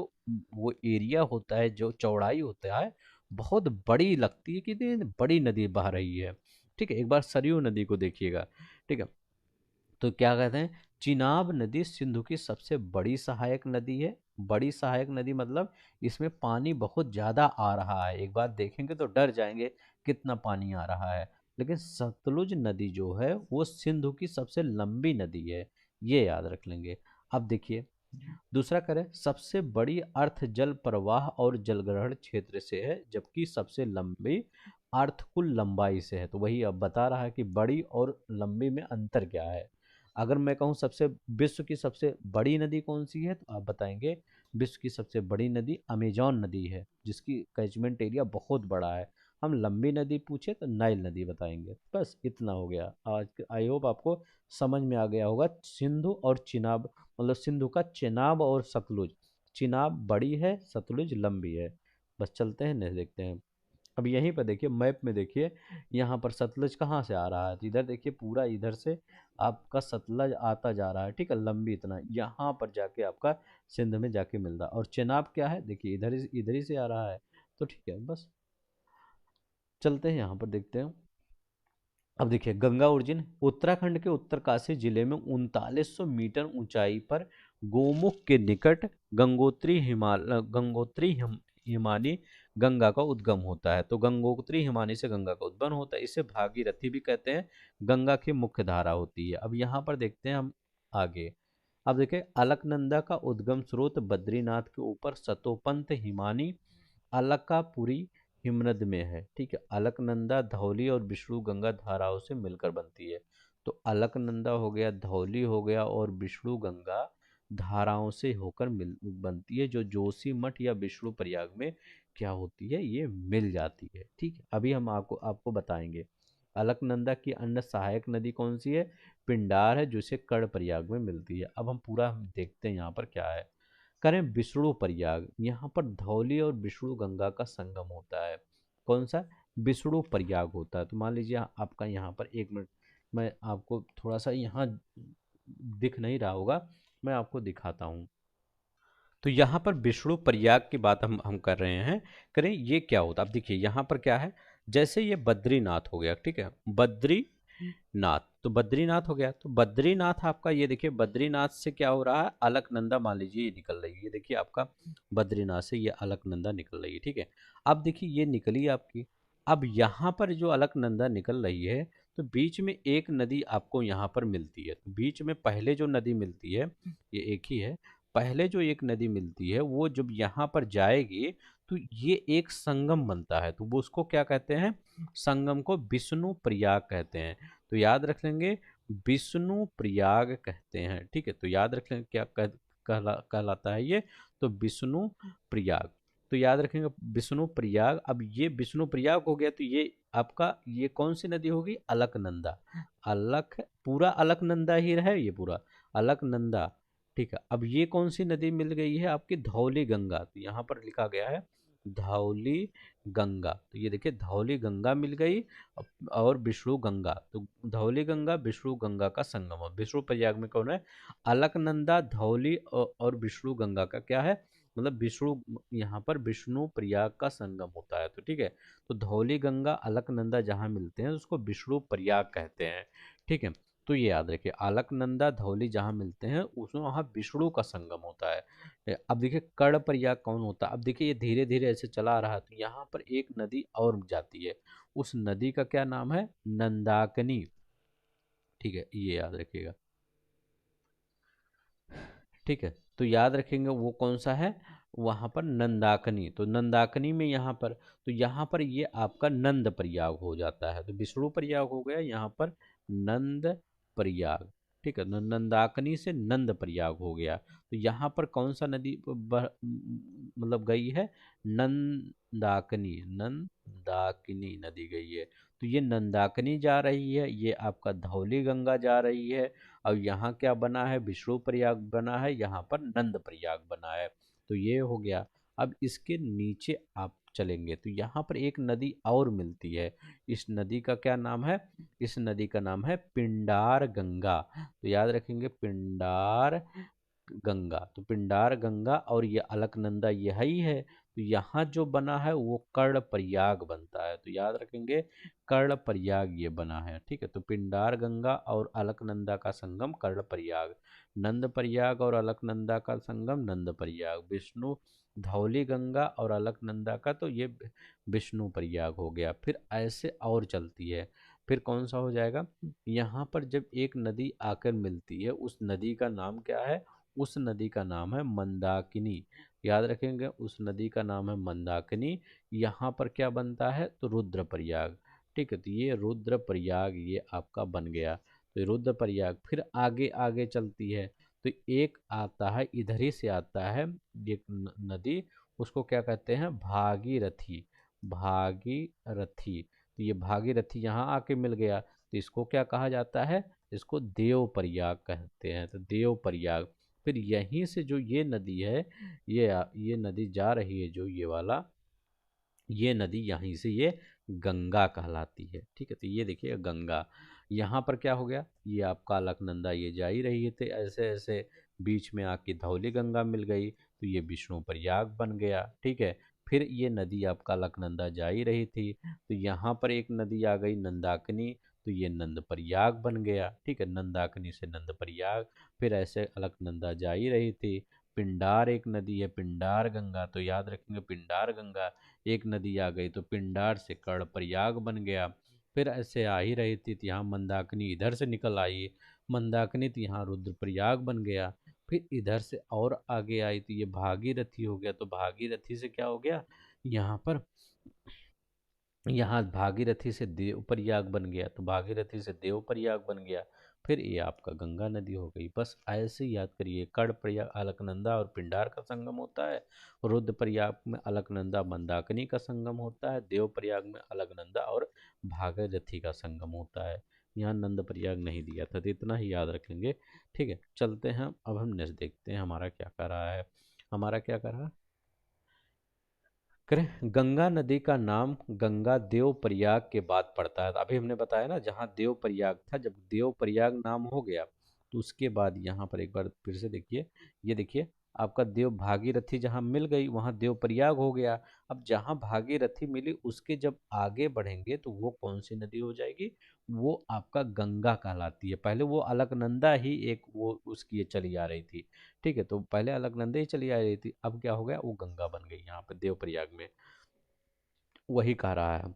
वो एरिया होता है, जो चौड़ाई होता है, बहुत बड़ी लगती है कि इतनी बड़ी नदी बह रही है। ठीक है, एक बार सरयू नदी को देखिएगा। ठीक है, तो क्या कहते हैं, चिनाब नदी सिंधु की सबसे बड़ी सहायक नदी है। बड़ी सहायक नदी मतलब इसमें पानी बहुत ज़्यादा आ रहा है, एक बार देखेंगे तो डर जाएंगे कितना पानी आ रहा है। लेकिन सतलुज नदी जो है वो सिंधु की सबसे लंबी नदी है, ये याद रख लेंगे। अब देखिए दूसरा करें, सबसे बड़ी अर्थ जल प्रवाह और जलग्रहण क्षेत्र से है जबकि सबसे लंबी अर्थ कुल लंबाई से है। तो वही अब बता रहा है कि बड़ी और लंबी में अंतर क्या है। अगर मैं कहूँ सबसे विश्व की सबसे बड़ी नदी कौन सी है, तो आप बताएंगे विश्व की सबसे बड़ी नदी अमेजॉन नदी है, जिसकी कैचमेंट एरिया बहुत बड़ा है। हम लंबी नदी पूछे तो नाइल नदी बताएंगे। बस इतना हो गया आज। आई होप आपको समझ में आ गया होगा सिंधु और चिनाब, मतलब सिंधु का चेनाब और सतलुज। चिनाब बड़ी है, सतलुज लंबी है। बस चलते हैं, नहीं देखते हैं। अब यहीं पर देखिए मैप में देखिए, यहाँ पर सतलज कहाँ से आ रहा है, तो इधर देखिए पूरा इधर से आपका सतलज आता जा रहा है। ठीक है, लंबी इतना यहाँ पर जाके आपका सिंध में जाके मिल रहा है। और चेनाब क्या है, देखिए इधर ही से आ रहा है। तो ठीक है, बस चलते हैं यहाँ पर देखते हैं। अब देखिए गंगा ओरिजिन उत्तराखंड के उत्तरकाशी जिले में 3900 मीटर ऊंचाई पर गोमुख के निकट हिमानी गंगा का उद्गम होता है। तो गंगोत्री हिमानी से गंगा का उद्गम होता है, इसे भागीरथी भी कहते हैं। गंगा की मुख्य धारा होती है। अब यहाँ पर देखते हैं हम आगे। अब देखिए अलकनंदा का उद्गम स्रोत बद्रीनाथ के ऊपर सतोपंत हिमानी अलकापुरी हिमनद में है। ठीक है, अलकनंदा धौली और विष्णु गंगा धाराओं से मिलकर बनती है। तो अलकनंदा हो गया, धौली हो गया और विष्णु गंगा धाराओं से होकर मिल बनती है, जो जोशी मठ या विष्णु प्रयाग में क्या होती है, ये मिल जाती है। ठीक है, अभी हम आपको आपको बताएंगे। अलकनंदा की अन्य सहायक नदी कौन सी है, पिंडार है, जो इसे कर्णप्रयाग में मिलती है। अब हम पूरा देखते हैं यहाँ पर क्या है। करें विष्णु प्रयाग, यहाँ पर धौली और विष्णु गंगा का संगम होता है। कौन सा, विष्णु प्रयाग होता है। तो मान लीजिए आपका यहाँ पर, एक मिनट मैं आपको थोड़ा सा यहाँ दिख नहीं रहा होगा, मैं आपको दिखाता हूँ। तो यहाँ पर विष्णु प्रयाग की बात हम कर रहे हैं। करें ये क्या होता है, अब देखिए यहाँ पर क्या है, जैसे ये बद्रीनाथ हो गया। ठीक है, बद्रीनाथ, तो बद्रीनाथ हो गया। तो बद्रीनाथ आपका ये देखिए, बद्रीनाथ से क्या हो रहा है, अलकनंदा मान लीजिए ये निकल रही है। ये देखिए आपका बद्रीनाथ से ये अलकनंदा निकल रही है। ठीक है, अब देखिए ये निकली आपकी। अब यहाँ पर जो अलकनंदा निकल रही है, तो बीच में एक नदी आपको यहाँ पर मिलती है। तो बीच में पहले जो नदी मिलती है, ये एक ही है। पहले जो एक नदी मिलती है वो जब यहाँ पर जाएगी तो ये एक संगम बनता है। तो वो उसको क्या कहते हैं, संगम को विष्णु प्रयाग कहते हैं। तो याद रख लेंगे, विष्णु प्रयाग कहते हैं। ठीक है, तो याद रख लेंगे क्या कहलाता है ये, तो विष्णु प्रयाग। तो याद रखेंगे विष्णु प्रयाग। अब ये विष्णु प्रयाग हो गया, तो ये आपका ये कौन सी नदी होगी, अलकनंदा। अलक पूरा अलकनंदा ही रहे ये पूरा अलकनंदा। ठीक है, अब ये कौन सी नदी मिल गई है आपकी, धौली गंगा। तो यहाँ पर लिखा गया है धौली गंगा। तो ये देखिए धौली गंगा मिल गई और विष्णु गंगा। तो धौली गंगा विष्णु गंगा का संगम है। विष्णु प्रयाग में कौन है, अलकनंदा, धौली और विष्णु गंगा का क्या है, मतलब विष्णु, यहाँ पर विष्णु प्रयाग का संगम होता है। तो ठीक है, तो धौली गंगा अलकनंदा जहाँ मिलते हैं उसको विष्णु प्रयाग कहते हैं। ठीक है, तो ये याद रखिए, अलकनंदा धौली जहाँ मिलते हैं उसमें वहाँ विष्णु का संगम होता है। अब देखिए कर्णप्रयाग कौन होता है। अब देखिए ये धीरे धीरे ऐसे चला रहा, तो यहाँ पर एक नदी और जाती है, उस नदी का क्या नाम है, नंदाकिनी। ठीक है, ये याद रखिएगा। ठीक है, तो याद रखेंगे वो कौन सा है, वहां पर नंदाकिनी। तो नंदाकिनी में यहाँ पर, तो यहाँ पर ये आपका नंद प्रयाग हो जाता है, तो विष्णु प्रयाग हो गया, यहाँ पर नंद प्रयाग। ठीक है, नंदाकिनी से नंद प्रयाग हो गया। तो यहाँ पर कौन सा नदी मतलब गई है, नंदाकिनी, नंदाकिनी नदी गई है। तो ये नंदाकिनी जा रही है, ये आपका धौली गंगा जा रही है, और यहाँ क्या बना है, विष्णु प्रयाग बना है, यहाँ पर नंद प्रयाग बना है। तो ये हो गया। अब इसके नीचे आप चलेंगे तो यहाँ पर एक नदी और मिलती है, इस नदी का क्या नाम है, इस नदी का नाम है पिंडार गंगा। तो याद रखेंगे पिंडार गंगा, तो पिंडार गंगा और ये अलकनंदा यही है। तो यहाँ जो बना है वो कर्ण प्रयाग बनता है, तो याद रखेंगे कर्ण प्रयाग ये बना है। ठीक है, तो पिंडार गंगा और अलकनंदा का संगम कर्ण प्रयाग, नंद प्रयाग और अलकनंदा का संगम नंद प्रयाग, विष्णु धौली गंगा और अलकनंदा का तो ये विष्णु प्रयाग हो गया। फिर ऐसे और चलती है, फिर कौन सा हो जाएगा, यहाँ पर जब एक नदी आकर मिलती है, उस नदी का नाम क्या है, उस नदी का नाम है मंदाकिनी। याद रखेंगे उस नदी का नाम है मंदाकिनी। यहाँ पर क्या बनता है, तो रुद्रप्रयाग। ठीक है, तो ये रुद्रप्रयाग ये आपका बन गया, तो रुद्रप्रयाग। फिर आगे आगे चलती है, तो एक आता है इधर ही से आता है एक नदी, उसको क्या कहते हैं, भागीरथी, भागीरथी। तो ये भागीरथी यहाँ आके मिल गया, तो इसको क्या कहा जाता है, इसको देव प्रयाग कहते हैं, तो देव प्रयाग। फिर यहीं से जो ये नदी है, ये नदी जा रही है, जो ये वाला, ये नदी यहीं से ये गंगा कहलाती है। ठीक है, तो ये देखिए गंगा, यहाँ पर क्या हो गया, ये आपका अलकनंदा ये जा ही रही थे ऐसे ऐसे, बीच में आके धौली गंगा मिल गई, तो ये विष्णु प्रयाग बन गया। ठीक है, फिर ये नदी आपका अलकनंदा जा ही रही थी, तो यहाँ पर एक नदी आ गई नंदाकिनी, तो ये नंद प्रयाग बन गया। ठीक है, नंदाकिनी से नंद प्रयाग। फिर ऐसे अलकनंदा जा ही रही थी, पिंडार एक नदी है, पिंडार गंगा, तो याद रखेंगे पिंडार गंगा एक नदी आ गई, तो पिंडार से कर्णप्रयाग बन गया। फिर ऐसे आ ही रही थी, तो यहाँ मंदाकिनी इधर से निकल आई, मंदाकिनी तो यहाँ रुद्रप्रयाग बन गया। फिर इधर से और आगे आई, तो ये भागीरथी हो गया, तो भागीरथी से क्या हो गया, यहाँ पर, यहाँ भागीरथी से देव प्रयाग बन गया, तो भागीरथी से देव प्रयाग बन गया। फिर ये आपका गंगा नदी हो गई। बस ऐसे ही याद करिए, कर्ण प्रयाग अलकनंदा और पिंडार का संगम होता है, रुद्र प्रयाग में अलकनंदा मंदाकिनी का संगम होता है, देव प्रयाग में अलकनंदा और भागीरथी का संगम होता है। यहाँ नंद प्रयाग नहीं दिया था, तो इतना ही याद रखेंगे। ठीक है, चलते हैं अब हम नेक्स्ट देखते हैं हमारा क्या कर रहा है, हमारा क्या कर रहा है, करें। गंगा नदी का नाम गंगा देव प्रयाग के बाद पड़ता है। अभी हमने बताया ना, जहाँ देव प्रयाग था, जब देव प्रयाग नाम हो गया, तो उसके बाद यहाँ पर एक बार फिर से देखिए, ये देखिए आपका देव भागीरथी जहाँ मिल गई, वहाँ देव प्रयाग हो गया। अब जहाँ भागीरथी मिली उसके जब आगे बढ़ेंगे, तो वो कौन सी नदी हो जाएगी, वो आपका गंगा कहलाती है। पहले वो अलकनंदा ही एक वो उसकी ये चली आ रही थी। ठीक है, तो पहले अलकनंदा ही चली आ रही थी, अब क्या हो गया, वो गंगा बन गई यहाँ पे देवप्रयाग में। वही कह रहा है,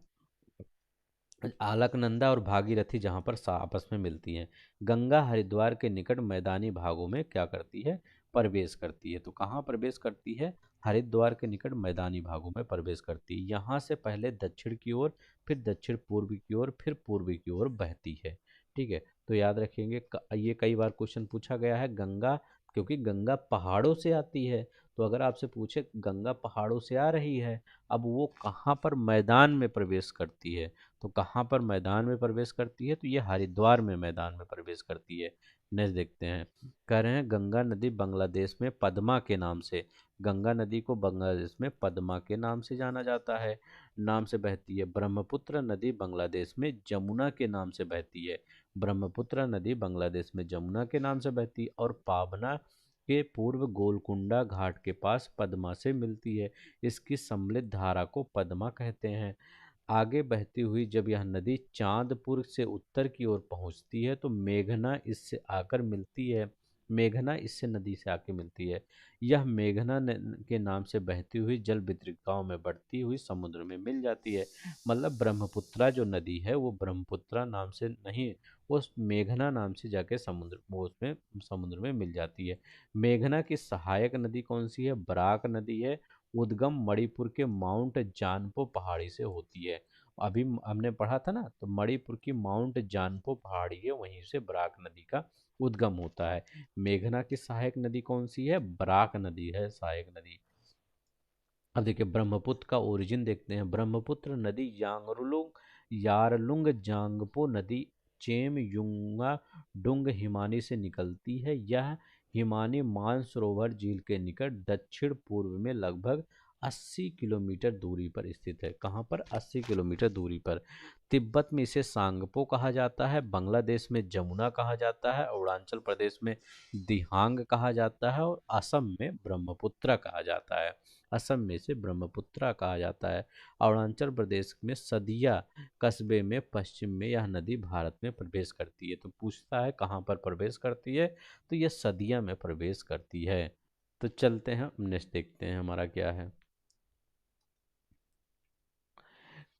अलकनंदा और भागीरथी जहाँ पर आपस में मिलती हैं, गंगा हरिद्वार के निकट मैदानी भागों में क्या करती है, प्रवेश करती है। तो कहाँ प्रवेश करती है, हरिद्वार के निकट मैदानी भागों में प्रवेश करती है। यहाँ से पहले दक्षिण की ओर, फिर दक्षिण पूर्व की ओर, फिर पूर्व की ओर बहती है। ठीक है, तो याद रखेंगे ये कई बार क्वेश्चन पूछा गया है, गंगा, क्योंकि गंगा पहाड़ों से आती है, तो अगर आपसे पूछे गंगा पहाड़ों से आ रही है, अब वो कहाँ पर मैदान में प्रवेश करती है, तो कहाँ पर मैदान में प्रवेश करती है, तो ये हरिद्वार में मैदान में प्रवेश करती है। नेक्स्ट देखते हैं, कह रहे हैं गंगा नदी बांग्लादेश में पद्मा के नाम से, गंगा नदी को बांग्लादेश में पद्मा के नाम से जाना जाता है, नाम से बहती है। ब्रह्मपुत्र नदी बांग्लादेश में जमुना के नाम से बहती है, ब्रह्मपुत्र नदी बांग्लादेश में जमुना के नाम से बहती है, और पावना के पूर्व गोलकुंडा घाट के पास पद्मा से मिलती है, इसकी सम्मिलित धारा को पद्मा कहते हैं। आगे बहती हुई जब यह नदी चांदपुर से उत्तर की ओर पहुंचती है तो मेघना इससे आकर मिलती है। मेघना इससे नदी से आके मिलती है। यह मेघना के नाम से बहती हुई जल वितरिकाओं में बढ़ती हुई समुद्र में मिल जाती है। मतलब ब्रह्मपुत्रा जो नदी है वो ब्रह्मपुत्रा नाम से नहीं, वो मेघना नाम से जाके समुद्र, वो उसमें समुद्र में मिल जाती है। मेघना की सहायक नदी कौन सी है? बराक नदी है। उद्गम मणिपुर के माउंट जानपो पहाड़ी से होती है। अभी हमने पढ़ा था ना, तो मणिपुर की माउंट जानपो पहाड़ी है, वहीं से बराक नदी का उद्गम होता है। मेघना की सहायक नदी कौन सी है? बराक नदी है सहायक नदी। अब देखिए ब्रह्मपुत्र का ओरिजिन देखते हैं। ब्रह्मपुत्र नदी यांगरुलुंग यारलुंग जांगपो नदी चेम युंगा डुंग हिमानी से निकलती है। यह हिमानी मानसरोवर झील के निकट दक्षिण पूर्व में लगभग 80 किलोमीटर दूरी पर स्थित है। कहाँ पर? 80 किलोमीटर दूरी पर। तिब्बत में इसे सांगपो कहा जाता है, बांग्लादेश में जमुना कहा जाता है, अरुणाचल प्रदेश में दिहांग कहा जाता है और असम में ब्रह्मपुत्र कहा जाता है। असम में इसे ब्रह्मपुत्रा कहा जाता है। अरुणाचल प्रदेश में सदिया कस्बे में पश्चिम में यह नदी भारत में प्रवेश करती है। तो पूछता है कहाँ पर प्रवेश करती है, तो यह सदिया में प्रवेश करती है। तो चलते हैं नेक्स्ट देखते हैं हमारा क्या है।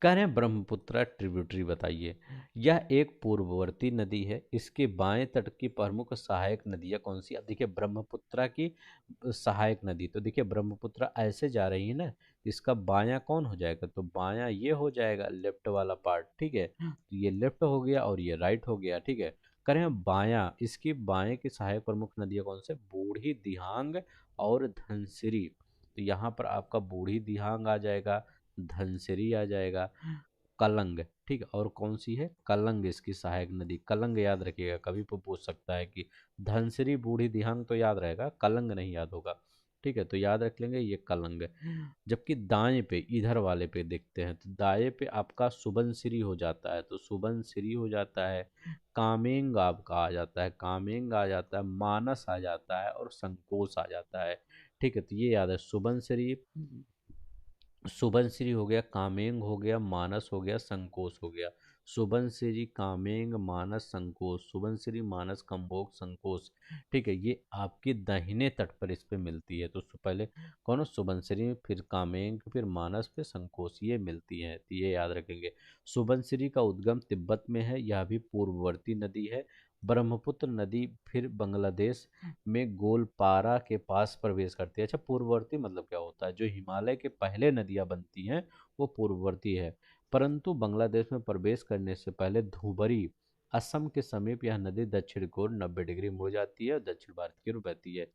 कह रहे हैं ब्रह्मपुत्र ट्रिब्यूटरी बताइए। यह एक पूर्ववर्ती नदी है। इसके बाएं तट की प्रमुख सहायक नदियां कौन सी? अब देखिए ब्रह्मपुत्र की सहायक नदी, तो देखिए ब्रह्मपुत्र ऐसे जा रही है ना, इसका बायां कौन हो जाएगा? तो बायां ये हो जाएगा, लेफ्ट वाला पार्ट, ठीक है। तो ये लेफ्ट हो गया और ये राइट हो गया, ठीक है। कह रहे हैं बायां, इसकी बाएं की सहायक प्रमुख नदियां कौन से? बूढ़ी दिहांग और धनसिरी। तो यहाँ पर आपका बूढ़ी दिहांग आ जाएगा, धनसिरी आ जाएगा, कलंग, ठीक है। और कौन सी है? कलंग इसकी सहायक नदी। कलंग याद रखिएगा, कभी भी पूछ सकता है कि धनसिरी बूढ़ी दिहांग तो याद रहेगा, कलंग नहीं याद होगा, ठीक है। तो याद रख लेंगे ये कलंग। जबकि दाएं पे इधर वाले पे देखते हैं, तो दाएं पे आपका सुबनसिरी हो जाता है, तो सुबनसिरी हो जाता है, कामेंग आपका आ जाता है, कामेंग आ जाता है, मानस आ जाता है और संकोच आ जाता है, ठीक है। तो ये याद है, सुबनसिरी, सुबनसिरी हो गया, कामेंग हो गया, मानस हो गया, संकोच हो गया। सुबनसिरी, कामेंग, मानस, संकोच, सुबनसिरी, मानस, कंबोक, संकोच, ठीक है। ये आपकी दाहिने तट पर इस पे मिलती है। तो पहले कौन है? सुबनसिरी, फिर कामेंग, फिर मानस, फिर संकोच, ये मिलती है, तो ये याद रखेंगे। सुबनसिरी का उद्गम तिब्बत में है, यह भी पूर्ववर्ती नदी है। ब्रह्मपुत्र नदी फिर बांग्लादेश में गोलपारा के पास प्रवेश करती है। अच्छा, पूर्ववर्ती मतलब क्या होता है? जो हिमालय के पहले नदियां बनती हैं वो पूर्ववर्ती है, परंतु बांग्लादेश में प्रवेश करने से पहले धुबरी असम के समीप यह नदी दक्षिण की ओर 90 डिग्री मुड़ जाती है और दक्षिण भारत की ओर बहती है।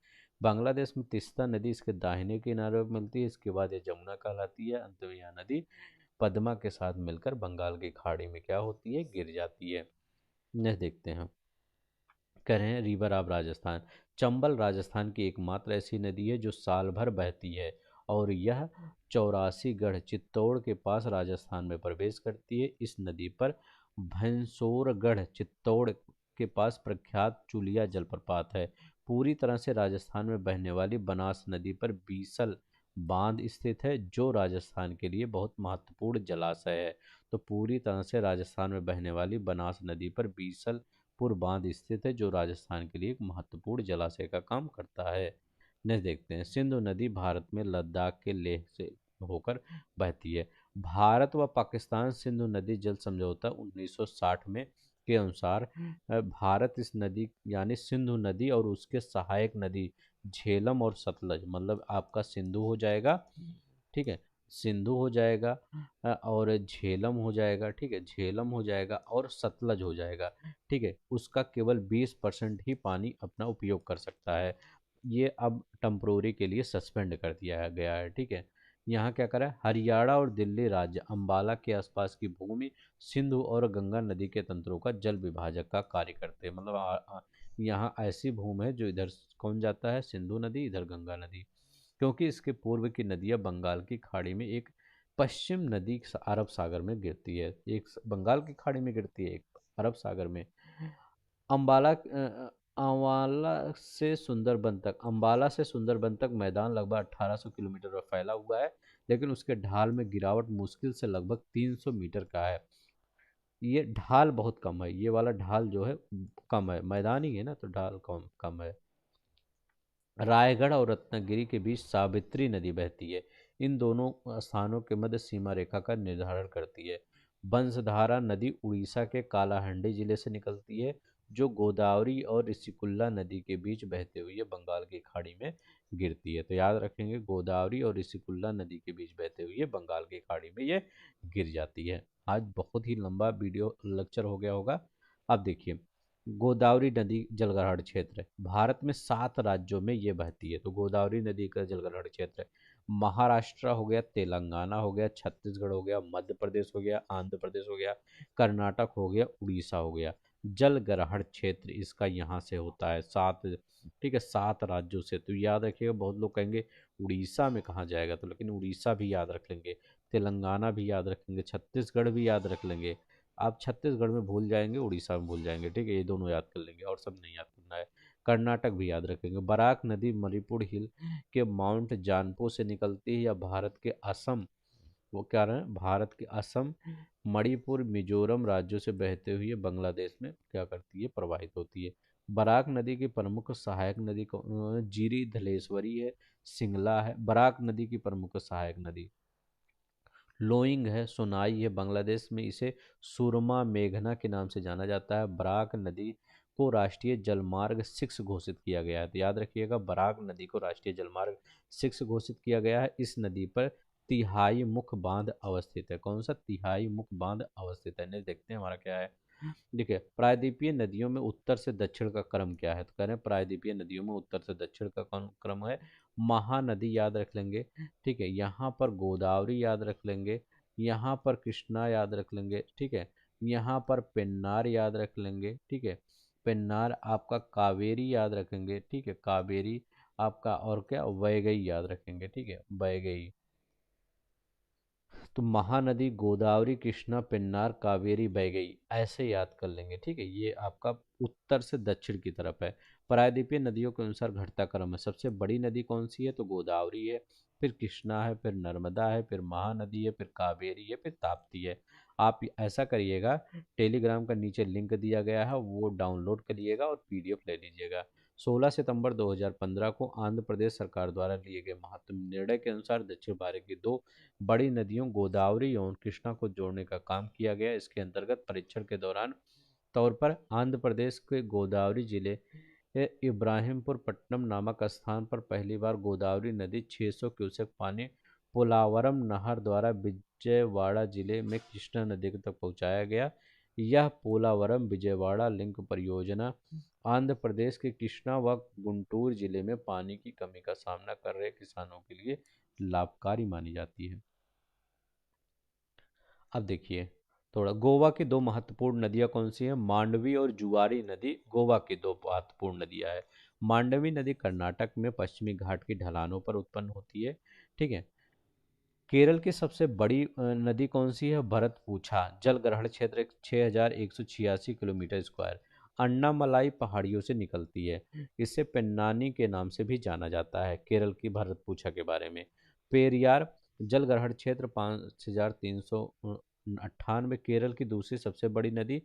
बांग्लादेश में तीस्ता नदी इसके दाहिने किनारे पर मिलती है, इसके बाद ये जमुना कहलाती है, अंत में यह नदी पद्मा के साथ मिलकर बंगाल की खाड़ी में क्या होती है? गिर जाती है। नेक्स्ट देखते हैं। कह रहे हैं रिवर ऑफ राजस्थान। चंबल राजस्थान की एकमात्र ऐसी नदी है जो साल भर बहती है और यह 84 गढ़ चित्तौड़ के पास राजस्थान में प्रवेश करती है। इस नदी पर भैंसोरगढ़ चित्तौड़ के पास प्रख्यात चुलिया जलप्रपात है। पूरी तरह से राजस्थान में बहने वाली बनास नदी पर बीसल बांध स्थित है जो राजस्थान के लिए बहुत महत्वपूर्ण जलाशय है। तो पूरी तरह से राजस्थान में बहने वाली बनास नदी पर बीसल पुर बांध स्थित है जो राजस्थान के लिए एक महत्वपूर्ण जलाशय का काम करता है। नेक्स्ट देखते हैं। सिंधु नदी भारत में लद्दाख के लेह से होकर बहती है। भारत व पाकिस्तान सिंधु नदी जल समझौता 1960 में के अनुसार भारत इस नदी यानी सिंधु नदी और उसके सहायक नदी झेलम और सतलज, मतलब आपका सिंधु हो जाएगा, ठीक है, सिंधु हो जाएगा और झेलम हो जाएगा, ठीक है, झेलम हो जाएगा और सतलज हो जाएगा, ठीक है। उसका केवल 20% ही पानी अपना उपयोग कर सकता है। ये अब टेम्पोररी के लिए सस्पेंड कर दिया गया है, ठीक है। यहाँ क्या करा है? हरियाणा और दिल्ली राज्य अंबाला के आसपास की भूमि सिंधु और गंगा नदी के तंत्रों का जल विभाजक का कार्य करते हैं। मतलब यहाँ ऐसी भूमि है जो इधर कौन जाता है? सिंधु नदी, इधर गंगा नदी। क्योंकि इसके पूर्व की नदियां बंगाल की खाड़ी में, एक पश्चिम नदी अरब सागर में गिरती है, एक बंगाल की खाड़ी में गिरती है, एक अरब सागर में। अम्बाला अंबाला से सुंदरबन तक, अंबाला से सुंदरबन तक मैदान लगभग 1800 किलोमीटर पर फैला हुआ है, लेकिन उसके ढाल में गिरावट मुश्किल से लगभग 300 मीटर का है। ये ढाल बहुत कम है, ये वाला ढाल जो है कम है, मैदान ही है ना तो ढाल कम कम है। रायगढ़ और रत्नागिरी के बीच सावित्री नदी बहती है। इन दोनों स्थानों के मध्य सीमा रेखा का निर्धारण करती है। बंसधारा नदी उड़ीसा के कालाहांडी जिले से निकलती है, जो गोदावरी और ऋषिकुल्ला नदी के बीच बहते हुए बंगाल की खाड़ी में गिरती है। तो याद रखेंगे, गोदावरी और ऋषिकुल्ला नदी के बीच बहते हुए बंगाल की खाड़ी में ये गिर जाती है। आज बहुत ही लंबा वीडियो लेक्चर हो गया होगा। अब देखिए, गोदावरी नदी जलग्रहण क्षेत्र भारत में 7 राज्यों में ये बहती है। तो गोदावरी नदी का जलग्रहण क्षेत्र महाराष्ट्र हो गया, तेलंगाना हो गया, छत्तीसगढ़ हो गया, मध्य प्रदेश हो गया, आंध्र प्रदेश हो गया, कर्नाटक हो गया, उड़ीसा हो गया। जलग्रहण क्षेत्र इसका यहाँ से होता है 7, ठीक है, 7 राज्यों से। तो याद रखिएगा, बहुत लोग कहेंगे उड़ीसा में कहाँ जाएगा, तो लेकिन उड़ीसा भी याद रख लेंगे, तेलंगाना भी याद रखेंगे, छत्तीसगढ़ भी याद रख लेंगे। आप छत्तीसगढ़ में भूल जाएंगे, उड़ीसा में भूल जाएंगे, ठीक है, ये दोनों याद कर लेंगे और सब नहीं याद करना है। कर्नाटक भी याद रखेंगे। बराक नदी मणिपुर हिल के माउंट जानपो से निकलती है या भारत के असम, वो क्या रहे हैं, भारत के असम, मणिपुर, मिजोरम राज्यों से बहते हुए बांग्लादेश में क्या करती है, प्रवाहित होती है। बराक नदी की प्रमुख सहायक नदी को जीरी धलेश्वरी है, सिंगला है। बराक नदी की प्रमुख सहायक नदी लोइंग है, सोनाई है। बांग्लादेश में इसे सुरमा मेघना के नाम से जाना जाता है। बराक नदी को राष्ट्रीय जलमार्ग 6 घोषित किया गया है। तो याद रखिएगा, बराक नदी को राष्ट्रीय जलमार्ग 6 घोषित किया गया है। इस नदी पर तिहाई मुख्य बांध अवस्थित है। कौन सा तिहाई मुख्य बांध अवस्थित है, नहीं देखते हैं हमारा क्या है। देखिए, प्रायद्वीपीय नदियों में उत्तर से दक्षिण का क्रम क्या है, तो कह रहे हैं प्रायद्वीपीय नदियों में उत्तर से दक्षिण का क्रम है। महानदी याद रख लेंगे, ठीक है, यहाँ पर गोदावरी याद रख लेंगे, यहाँ पर कृष्णा याद रख लेंगे, ठीक है, यहाँ पर पेन्नार याद रख लेंगे, ठीक है, पेन्नार आपका, कावेरी याद रखेंगे, ठीक है, कावेरी आपका, और क्या, वैगई याद रखेंगे, ठीक है, वैगई। तो महानदी गोदावरी, कृष्णा, पेन्नार, कावेरी, बैगई, ऐसे याद कर लेंगे, ठीक है। ये आपका उत्तर से दक्षिण की तरफ है। प्रायद्वीपीय नदियों के अनुसार घटता क्रम है। सबसे बड़ी नदी कौन सी है, तो गोदावरी है, फिर कृष्णा है, फिर नर्मदा है, फिर महानदी है, फिर कावेरी है, फिर ताप्ती है। आप ऐसा करिएगा, टेलीग्राम का नीचे लिंक दिया गया है, वो डाउनलोड करिएगा और पीडीएफ ले लीजिएगा। 16 सितंबर 2015 को आंध्र प्रदेश सरकार द्वारा लिए गए महत्वपूर्ण निर्णय के अनुसार दक्षिण भारत की 2 बड़ी नदियों गोदावरी और कृष्णा को जोड़ने का काम किया गया। इसके अंतर्गत परीक्षण के दौरान तौर पर आंध्र प्रदेश के गोदावरी जिले के इब्राहिमपुर पट्टनम नामक स्थान पर पहली बार गोदावरी नदी 600 क्यूसेक पानी पोलावरम नहर द्वारा विजयवाड़ा जिले में कृष्णा नदी तक पहुंचाया गया। यह पोलावरम विजयवाड़ा लिंक परियोजना आंध्र प्रदेश के कृष्णा व गुंटूर जिले में पानी की कमी का सामना कर रहे किसानों के लिए लाभकारी मानी जाती है। अब देखिए, थोड़ा गोवा की 2 महत्वपूर्ण नदियां कौन सी हैं, मांडवी और जुआरी नदी गोवा की 2 महत्वपूर्ण नदियां हैं। मांडवी नदी कर्नाटक में पश्चिमी घाट की ढलानों पर उत्पन्न होती है, ठीक है। केरल की सबसे बड़ी नदी कौन सी है, भरतपुछा, जल ग्रहण क्षेत्र 6186 किलोमीटर स्क्वायर, अन्नामलाई पहाड़ियों से निकलती है। इसे पेन्नानी के नाम से भी जाना जाता है। केरल की भरतपुछा के बारे में, पेरियार जल ग्रहण क्षेत्र 5398, केरल की दूसरी सबसे बड़ी नदी।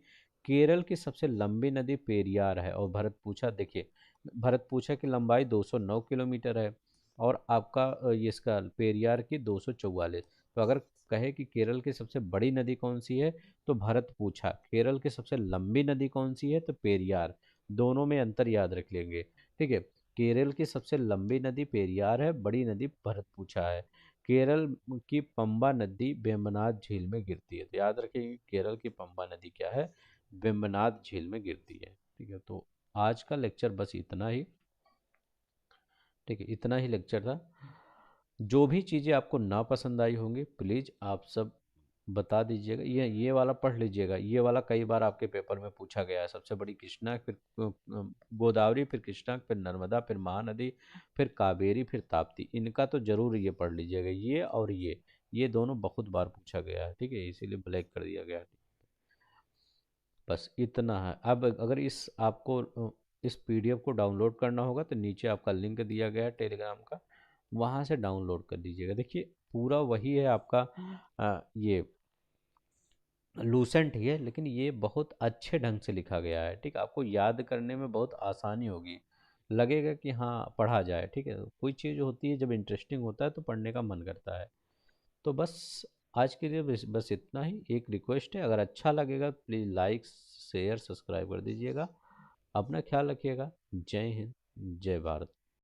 केरल की सबसे लंबी नदी पेरियार है। और भरतपुछा देखिए, भरतपुछा की लंबाई 209 किलोमीटर है और आपका ये इसका पेरियार की 244। तो अगर कहे कि केरल की सबसे बड़ी नदी कौन सी है, तो भरतपुछा। केरल की सबसे लंबी नदी कौन सी है, तो पेरियार। दोनों में अंतर याद रख लेंगे, ठीक है। केरल की सबसे लंबी नदी पेरियार है, बड़ी नदी भरतपुछा है। केरल की पंबा नदी वेम्बनाड झील में गिरती है। तो याद रखिए, केरल की पंबा नदी क्या है, वेम्बनाड झील में गिरती है, ठीक है। तो आज का लेक्चर बस इतना ही, ठीक है, इतना ही लेक्चर था। जो भी चीज़ें आपको ना पसंद आई होंगी, प्लीज़ आप सब बता दीजिएगा। ये वाला पढ़ लीजिएगा, ये वाला कई बार आपके पेपर में पूछा गया है। सबसे बड़ी कृष्णा, फिर गोदावरी, फिर कृष्णा, फिर नर्मदा, फिर महानदी, फिर कावेरी, फिर ताप्ती। इनका तो जरूर ये पढ़ लीजिएगा, ये और ये दोनों बहुत बार पूछा गया है, ठीक है, इसीलिए ब्लैक कर दिया गया है। बस इतना है। अब अगर इस आपको इस पीडीएफ को डाउनलोड करना होगा तो नीचे आपका लिंक दिया गया है टेलीग्राम का, वहाँ से डाउनलोड कर लीजिएगा। देखिए पूरा वही है आपका ये लूसेंट ही है, लेकिन ये बहुत अच्छे ढंग से लिखा गया है, ठीक है। आपको याद करने में बहुत आसानी होगी, लगेगा कि हाँ पढ़ा जाए, ठीक है। कोई चीज़ होती है जब इंटरेस्टिंग होता है तो पढ़ने का मन करता है। तो बस आज के लिए बस इतना ही। एक रिक्वेस्ट है, अगर अच्छा लगेगा प्लीज़ लाइक शेयर सब्सक्राइब कर दीजिएगा। अपना ख्याल रखिएगा। जय हिंद, जय भारत।